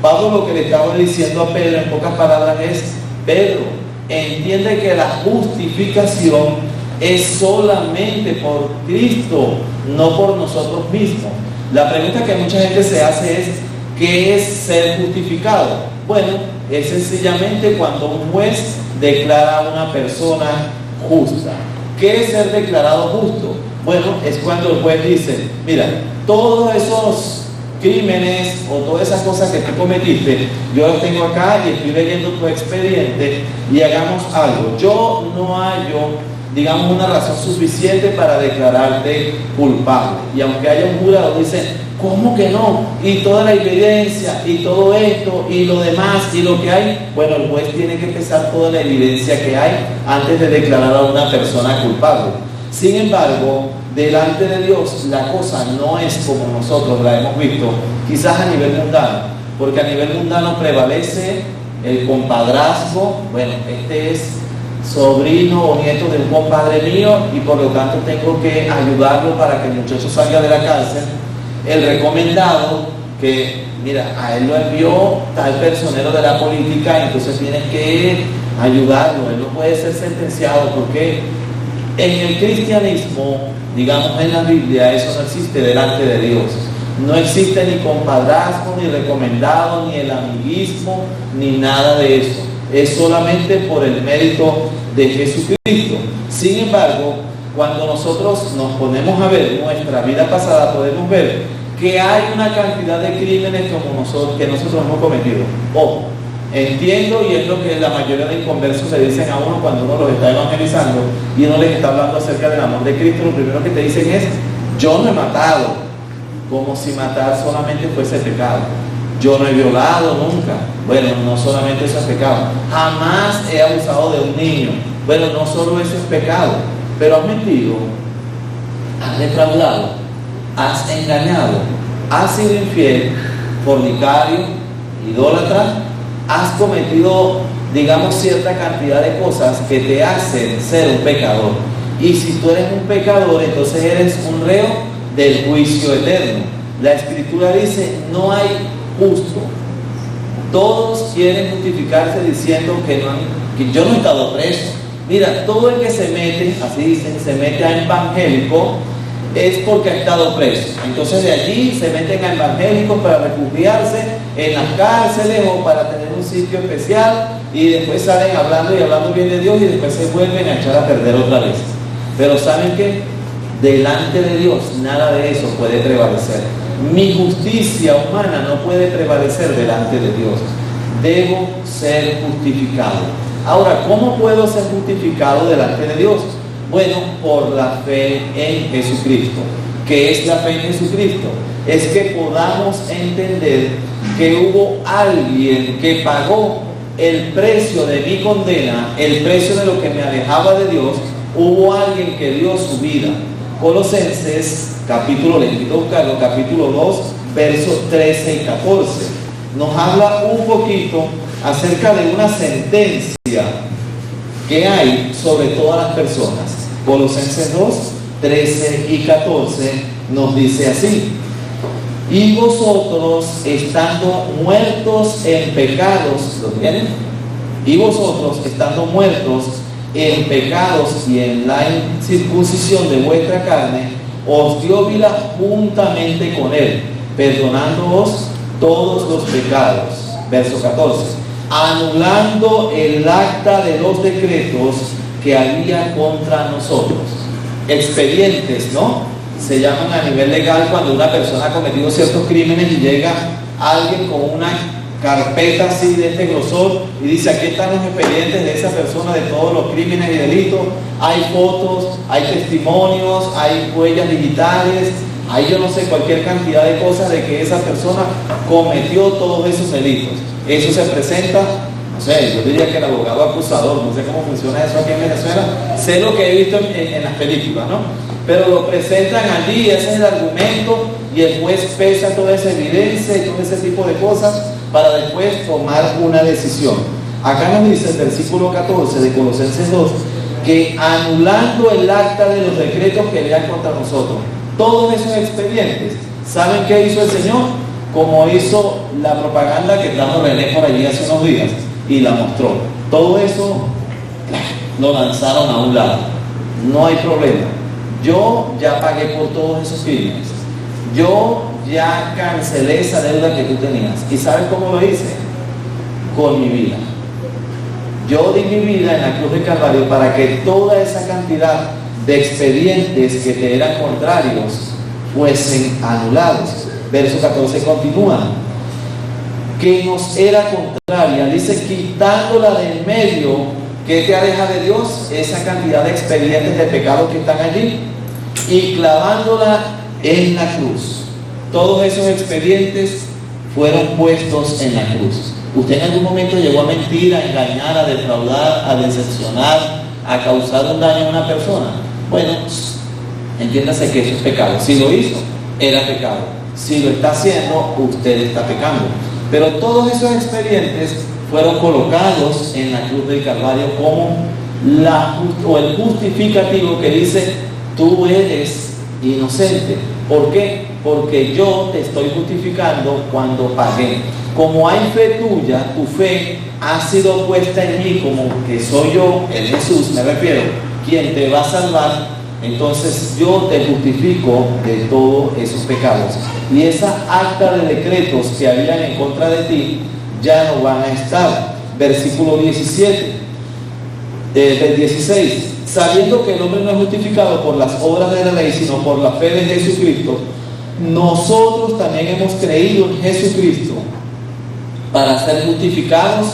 Pablo lo que le estaba diciendo a Pedro en pocas palabras es: Pedro, entiende que la justificación es solamente por Cristo, no por nosotros mismos. La pregunta que mucha gente se hace es: ¿qué es ser justificado? Bueno, es sencillamente cuando un juez declara a una persona justa. ¿Qué es ser declarado justo? Bueno, es cuando el juez dice: mira, todos esos crímenes o todas esas cosas que tú cometiste, yo los tengo acá y estoy leyendo tu expediente, y hagamos algo. Yo no hallo, digamos, una razón suficiente para declararte culpable. Y aunque haya un jurado, dicen: ¿cómo que no? Y toda la evidencia, y todo esto, y lo demás, y lo que hay. Bueno, el juez tiene que pesar toda la evidencia que hay antes de declarar a una persona culpable. Sin embargo, delante de Dios la cosa no es como nosotros la hemos visto, quizás a nivel mundano, porque a nivel mundano prevalece el compadrazgo. Bueno, este es sobrino o nieto de un compadre mío y por lo tanto tengo que ayudarlo para que el muchacho salga de la cárcel. El recomendado, que mira, a él lo envió tal personero de la política, entonces tienes que ayudarlo, él no puede ser sentenciado, porque en el cristianismo, digamos en la Biblia, eso no existe delante de Dios. No existe ni compadrazgo, ni recomendado, ni el amiguismo, ni nada de eso. Es solamente por el mérito de Jesucristo. Sin embargo, cuando nosotros nos ponemos a ver nuestra vida pasada, podemos ver que hay una cantidad de crímenes que nosotros hemos cometido. Ojo, entiendo, y es lo que la mayoría de inconversos le dicen a uno cuando uno los está evangelizando y uno les está hablando acerca del amor de Cristo. Lo primero que te dicen es: yo no he matado, como si matar solamente fuese pecado. Yo no he violado nunca. Bueno, no solamente eso es pecado. Jamás he abusado de un niño. Bueno, no solo eso es pecado, pero has mentido, has defraudado, has engañado, has sido infiel, fornicario, idólatra, has cometido, digamos, cierta cantidad de cosas que te hacen ser un pecador. Y si tú eres un pecador, entonces eres un reo del juicio eterno. La Escritura dice, no hay justo. Todos quieren justificarse diciendo que yo no he estado preso. Mira, todo el que se mete, así dicen, se mete a evangélico, es porque ha estado preso. Entonces de allí se meten a evangélicos para refugiarse en las cárceles o para tener un sitio especial, y después salen hablando y hablando bien de Dios, y después se vuelven a echar a perder otra vez. Pero ¿saben qué? Delante de Dios nada de eso puede prevalecer. Mi justicia humana no puede prevalecer delante de Dios. Debo ser justificado. Ahora, ¿cómo puedo ser justificado delante de Dios? Bueno, por la fe en Jesucristo. ¿Qué es la fe en Jesucristo? Es que podamos entender que hubo alguien que pagó el precio de mi condena, el precio de lo que me alejaba de Dios. Hubo alguien que dio su vida. Colosenses capítulo 2, versos 13 y 14. Nos habla un poquito acerca de una sentencia que hay sobre todas las personas. Colosenses 2, 13 y 14 nos dice así: y vosotros, estando muertos en pecados, ¿lo tienen? Y vosotros, estando muertos en pecados y en la incircuncisión de vuestra carne, os dio vida juntamente con él, perdonándoos todos los pecados. Verso 14: anulando el acta de los decretos que había contra nosotros. Expedientes, ¿no? Se llaman a nivel legal cuando una persona ha cometido ciertos crímenes y llega alguien con una carpeta así de este grosor y dice: aquí están los expedientes de esa persona de todos los crímenes y delitos. Hay fotos, hay testimonios, hay huellas digitales, hay yo no sé, cualquier cantidad de cosas de que esa persona cometió todos esos delitos. Eso se presenta, no sé, yo diría que el abogado acusador, no sé cómo funciona eso aquí en Venezuela, sé lo que he visto en las películas, ¿no? Pero lo presentan allí, ese es el argumento, y el juez pesa toda esa evidencia y todo ese tipo de cosas para después tomar una decisión. Acá nos dice el versículo 14 de Colosenses 2 que anulando el acta de los decretos que lean contra nosotros, todos esos expedientes, ¿saben qué hizo el Señor? Como hizo la propaganda que trajo René por allí hace unos días y la mostró. Todo eso lo lanzaron a un lado. No hay problema. Yo ya pagué por todos esos crímenes. Yo ya cancelé esa deuda que tú tenías. ¿Y sabes cómo lo hice? Con mi vida. Yo di mi vida en la cruz de Calvario para que toda esa cantidad de expedientes que te eran contrarios fuesen anulados. Verso 14 continúa: que nos era contraria, dice, quitándola del medio. ¿Qué te aleja de Dios? Esa cantidad de expedientes de pecado que están allí, y clavándola en la cruz. Todos esos expedientes fueron puestos en la cruz. ¿Usted en algún momento llegó a mentir, a engañar, a defraudar, a decepcionar, a causar un daño a una persona? Bueno, entiéndase que eso es pecado. Si lo hizo, era pecado. Si lo está haciendo, usted está pecando. Pero todos esos expedientes fueron colocados en la cruz del Calvario como el justificativo que dice: tú eres inocente. ¿Por qué? Porque yo te estoy justificando cuando pagué. Como hay fe tuya, tu fe ha sido puesta en mí, como que soy yo, el Jesús, me refiero, quien te va a salvar. Entonces yo te justifico de todos esos pecados. Y esa acta de decretos que habían en contra de ti ya no van a estar. Versículo 17, del 16: sabiendo que el hombre no es justificado por las obras de la ley, sino por la fe de Jesucristo, nosotros también hemos creído en Jesucristo para ser justificados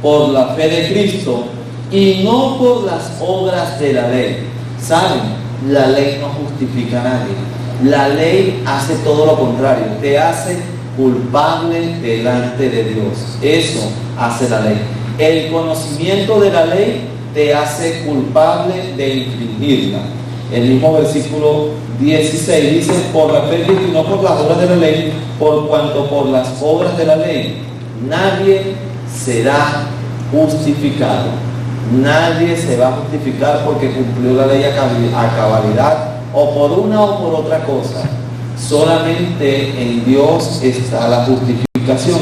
por la fe de Cristo y no por las obras de la ley. ¿Saben? La ley no justifica a nadie. La ley hace todo lo contrario, te hace culpable delante de Dios. Eso hace la ley. El conocimiento de la ley te hace culpable de infringirla. El mismo versículo 16 dice: por la fe de Cristo y no por las obras de la ley, por cuanto por las obras de la ley nadie será justificado. Nadie se va a justificar porque cumplió la ley a cabalidad, o por una o por otra cosa. Solamente en Dios está la justificación.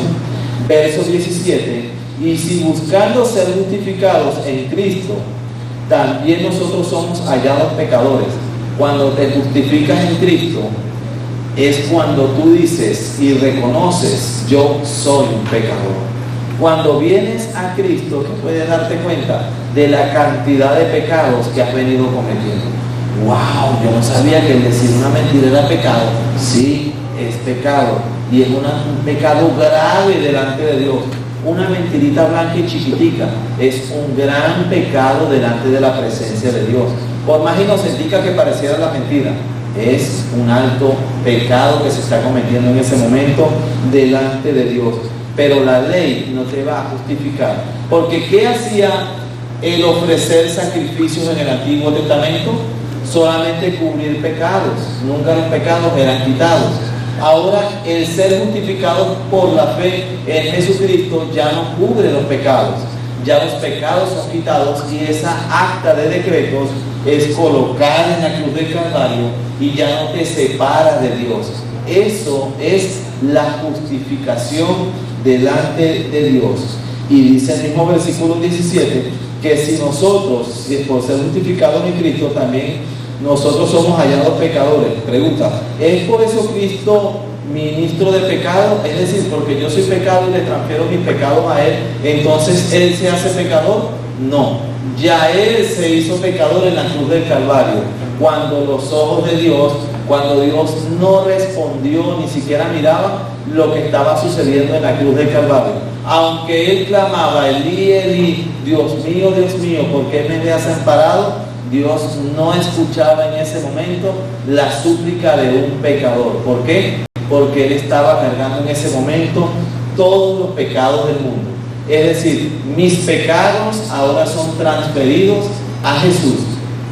Verso 17, y si buscando ser justificados en Cristo, también nosotros somos hallados pecadores. Cuando te justificas en Cristo, es cuando tú dices y reconoces, yo soy un pecador. Cuando vienes a Cristo, que puedes darte cuenta de la cantidad de pecados que has venido cometiendo. ¡Wow! Yo no sabía que el decir una mentira era pecado. Sí, es pecado. Y es un pecado grave delante de Dios. Una mentirita blanca y chiquitica es un gran pecado delante de la presencia de Dios. Por más inocentica que pareciera la mentira, es un alto pecado que se está cometiendo en ese momento delante de Dios. Pero la ley no te va a justificar. Porque ¿qué hacía el ofrecer sacrificios en el Antiguo Testamento? Solamente cubrir pecados. Nunca los pecados eran quitados. Ahora el ser justificado por la fe en Jesucristo ya no cubre los pecados. Ya los pecados son quitados y esa acta de decretos es colocada en la cruz del Calvario y ya no te separa de Dios. Eso es la justificación delante de Dios. Y dice el mismo versículo 17 que si nosotros, por ser justificados en Cristo, también nosotros somos hallados pecadores. Pregunta, ¿es por eso Cristo ministro de pecado? Es decir, porque yo soy pecado y le transfiero mis pecados a Él, entonces Él se hace pecador. No, ya Él se hizo pecador en la cruz del Calvario, cuando los ojos de Dios, cuando Dios no respondió, ni siquiera miraba lo que estaba sucediendo en la cruz del Calvario. Aunque Él clamaba, Elí, Elí, Dios mío, ¿por qué me has desamparado? Dios no escuchaba en ese momento la súplica de un pecador. ¿Por qué? Porque Él estaba cargando en ese momento todos los pecados del mundo. Es decir, mis pecados ahora son transferidos a Jesús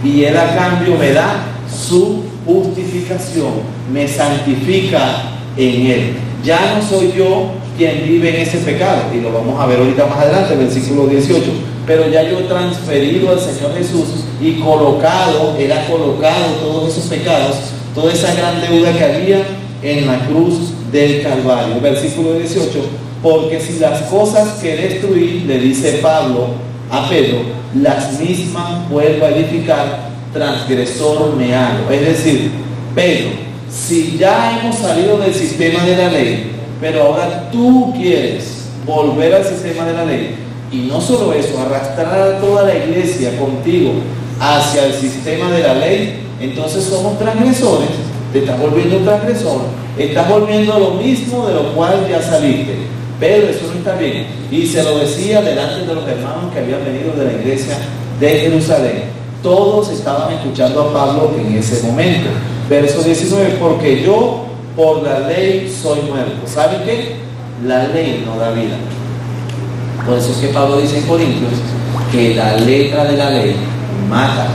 y Él a cambio me da su justificación, me santifica en Él. Ya no soy yo quien vive en ese pecado, y lo vamos a ver ahorita más adelante, versículo 18, pero ya yo he transferido al Señor Jesús y colocado, Él ha colocado todos esos pecados, toda esa gran deuda que había en la cruz del Calvario. Versículo 18, porque si las cosas que destruí, le dice Pablo a Pedro, las mismas vuelvo a edificar, transgresor me hago. Es decir, Pedro, si ya hemos salido del sistema de la ley, pero ahora tú quieres volver al sistema de la ley, y no solo eso, arrastrar a toda la iglesia contigo hacia el sistema de la ley, entonces somos transgresores, te estás volviendo un transgresor, estás volviendo lo mismo de lo cual ya saliste. Pero eso no está bien. Y se lo decía delante de los hermanos que habían venido de la iglesia de Jerusalén. Todos estaban escuchando a Pablo en ese momento. Verso 19, porque yo por la ley soy muerto. ¿Saben qué? La ley no da vida. Por eso es que Pablo dice en Corintios que la letra de la ley mata,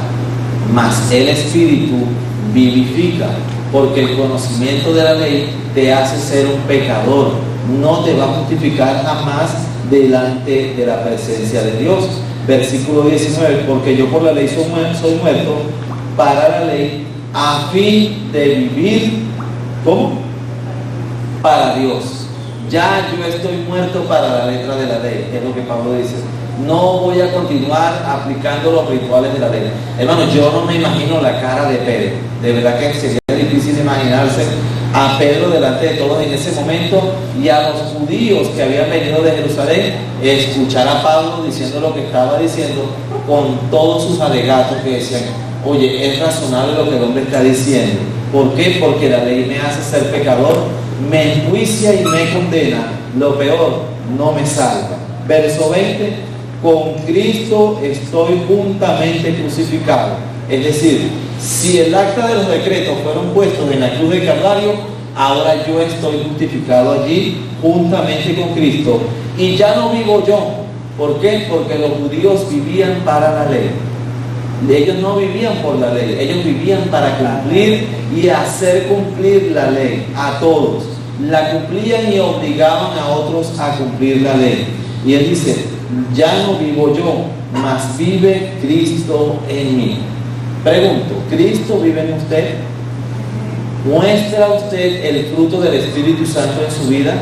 mas el Espíritu vivifica, porque el conocimiento de la ley te hace ser un pecador, no te va a justificar jamás delante de la presencia de Dios. Versículo 19, porque yo por la ley soy muerto para la ley, a fin de vivir, ¿cómo? Para Dios. Ya yo estoy muerto para la letra de la ley, es lo que Pablo dice. No voy a continuar aplicando los rituales de la ley. Hermano, yo no me imagino la cara de Pedro. De verdad que sería difícil imaginarse a Pedro delante de todos en ese momento, y a los judíos que habían venido de Jerusalén escuchar a Pablo diciendo lo que estaba diciendo, con todos sus alegatos que decían, oye, es razonable lo que el hombre está diciendo. ¿Por qué? Porque la ley me hace ser pecador, me enjuicia y me condena. Lo peor, no me salva. Verso 20, con Cristo estoy juntamente crucificado. Es decir, si el acta de los decretos fueron puestos en la cruz del Calvario, ahora yo estoy justificado allí juntamente con Cristo. Y ya no vivo yo. ¿Por qué? Porque los judíos vivían para la ley. Ellos no vivían por la ley, ellos vivían para cumplir y hacer cumplir la ley a todos. La cumplían y obligaban a otros a cumplir la ley. Y él dice, ya no vivo yo, mas vive Cristo en mí. Pregunto, ¿Cristo vive en usted? ¿Muestra usted el fruto del Espíritu Santo en su vida?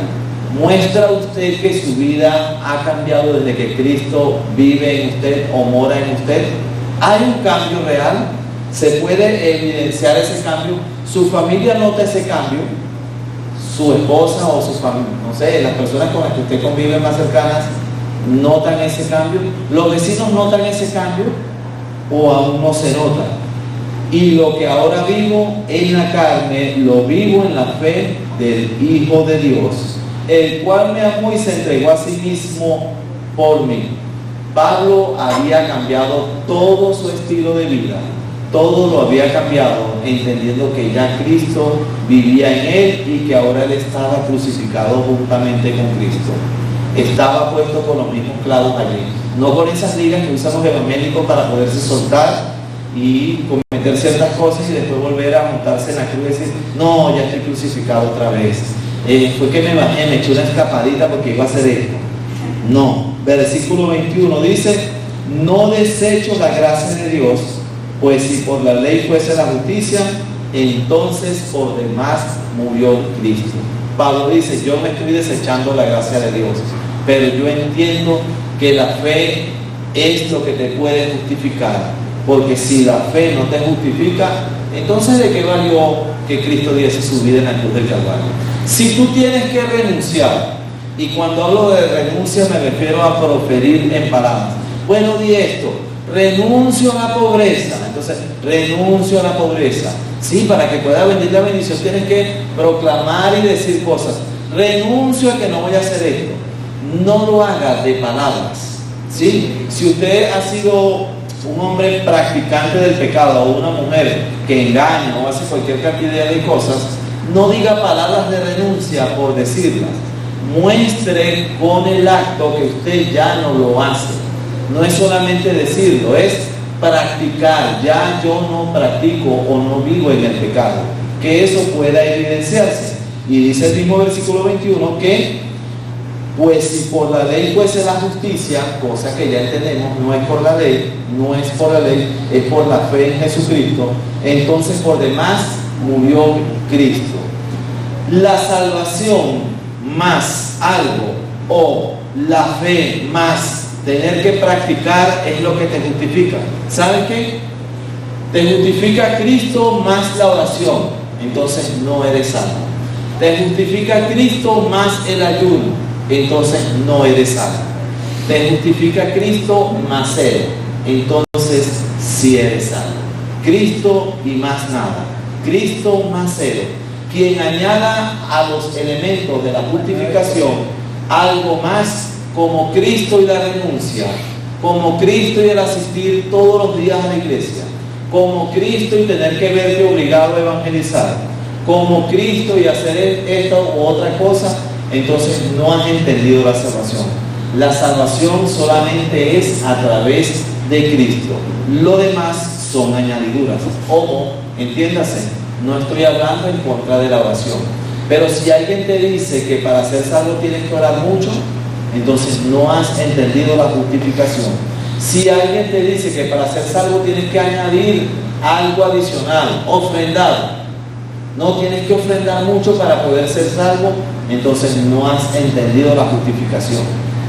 ¿Muestra usted que su vida ha cambiado desde que Cristo vive en usted o mora en usted? ¿Hay un cambio real? ¿Se puede evidenciar ese cambio? ¿Su familia nota ese cambio? ¿Su esposa o su familia, no sé, las personas con las que usted convive más cercanas notan ese cambio? ¿Los vecinos notan ese cambio o aún no se nota? Y lo que ahora vivo en la carne, lo vivo en la fe del Hijo de Dios, el cual me amó y se entregó a sí mismo por mí. Pablo había cambiado todo su estilo de vida, todo lo había cambiado, entendiendo que ya Cristo vivía en él y que ahora él estaba crucificado juntamente con Cristo. Estaba puesto con los mismos clavos allí, no con esas ligas que usan los evangélicos para poderse soltar y cometer ciertas cosas y después volver a montarse en la cruz y decir, no, ya estoy crucificado otra vez. Fue que me bajé, me eché una escapadita porque iba a hacer esto. No, versículo 21 dice, no desecho la gracia de Dios, pues si por la ley fuese la justicia, entonces por demás murió Cristo. Pablo dice, yo me estoy desechando la gracia de Dios, pero yo entiendo que la fe es lo que te puede justificar, porque si la fe no te justifica, entonces ¿de qué valió que Cristo diese su vida en la cruz del Calvario? Si tú tienes que renunciar, y cuando hablo de renuncia me refiero a proferir en palabras, bueno, di esto, renuncio a la pobreza, entonces renuncio a la pobreza, sí, para que pueda venir la bendición tienes que proclamar y decir cosas, renuncio a que no voy a hacer esto, no lo haga de palabras, ¿sí? Si usted ha sido un hombre practicante del pecado o una mujer que engaña o hace cualquier cantidad de cosas, no diga palabras de renuncia por decirlas, muestre con el acto que usted ya no lo hace. No es solamente decirlo, es practicar. Ya yo no practico o no vivo en el pecado, que eso pueda evidenciarse. Y dice el mismo versículo 21 que pues si por la ley fuese la justicia, cosa que ya entendemos, no es por la ley, es por la fe en Jesucristo, entonces por demás murió Cristo. La salvación más algo o la fe más tener que practicar es lo que te justifica. ¿Sabes qué? Te justifica Cristo más la oración, entonces no eres salvo. Te justifica Cristo más el ayuno, entonces no eres salvo. Te justifica Cristo más él, entonces sí eres salvo. Cristo y más nada. Cristo más él. Quien añada a los elementos de la justificación algo más, como Cristo y la renuncia, como Cristo y el asistir todos los días a la iglesia, como Cristo y tener que verte obligado a evangelizar, como Cristo y hacer esta u otra cosa, entonces no has entendido la salvación. La salvación solamente es a través de Cristo. Lo demás son añadiduras. Ojo, entiéndase, no estoy hablando en contra de la oración, pero si alguien te dice que para ser salvo tienes que orar mucho, entonces no has entendido la justificación. Si alguien te dice que para ser salvo tienes que añadir algo adicional, ofrendar, no tienes que ofrendar mucho para poder ser salvo, entonces no has entendido la justificación.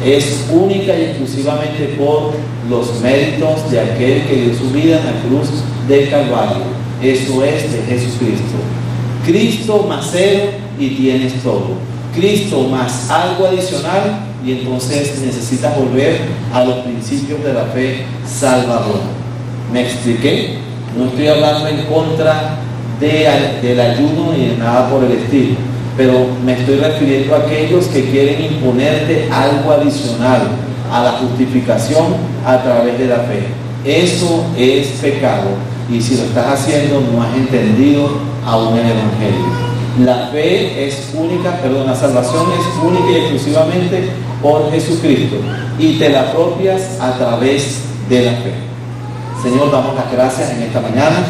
Es única y exclusivamente por los méritos de aquel que dio su vida en la cruz del Calvario. Eso es de Jesucristo. Cristo más cero y tienes todo. Cristo más algo adicional y entonces necesitas volver a los principios de la fe salvadora. ¿Me expliqué? No estoy hablando en contra del ayuno ni de nada por el estilo, pero me estoy refiriendo a aquellos que quieren imponerte algo adicional a la justificación a través de la fe. Eso es pecado, y si lo estás haciendo no has entendido aún el Evangelio. La fe es única, la salvación es única y exclusivamente por Jesucristo, y te la apropias a través de la fe. Señor, damos las gracias en esta mañana.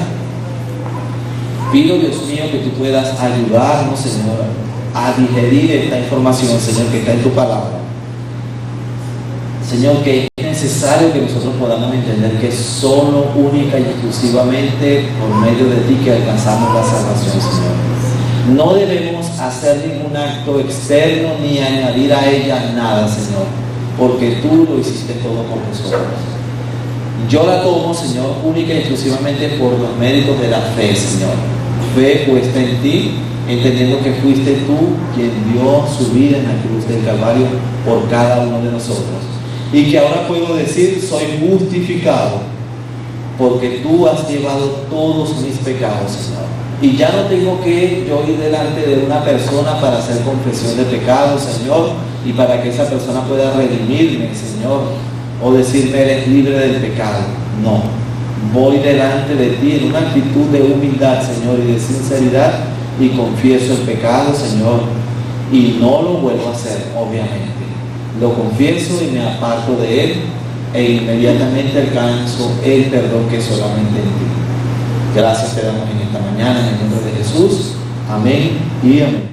Pido, Dios mío, que tú puedas ayudarnos, Señor, a digerir esta información, Señor, que está en tu palabra. Señor, que es necesario que nosotros podamos entender que es solo, única y exclusivamente por medio de ti que alcanzamos la salvación, Señor. No debemos hacer ningún acto externo ni añadir a ella nada, Señor, porque tú lo hiciste todo por nosotros. Yo la tomo, Señor, única y exclusivamente por los méritos de la fe, Señor. Fe puesta en ti, entendiendo que fuiste tú quien dio su vida en la cruz del Calvario por cada uno de nosotros. Y que ahora puedo decir, soy justificado, porque tú has llevado todos mis pecados, Señor. Y ya no tengo que yo ir delante de una persona para hacer confesión de pecados, Señor, y para que esa persona pueda redimirme, Señor, o decirme eres libre del pecado. No, voy delante de ti en una actitud de humildad, Señor, y de sinceridad, y confieso el pecado, Señor, y no lo vuelvo a hacer, obviamente. Lo confieso y me aparto de él, e inmediatamente alcanzo el perdón que solamente en ti. Gracias te damos en esta mañana, en el nombre de Jesús. Amén y amén.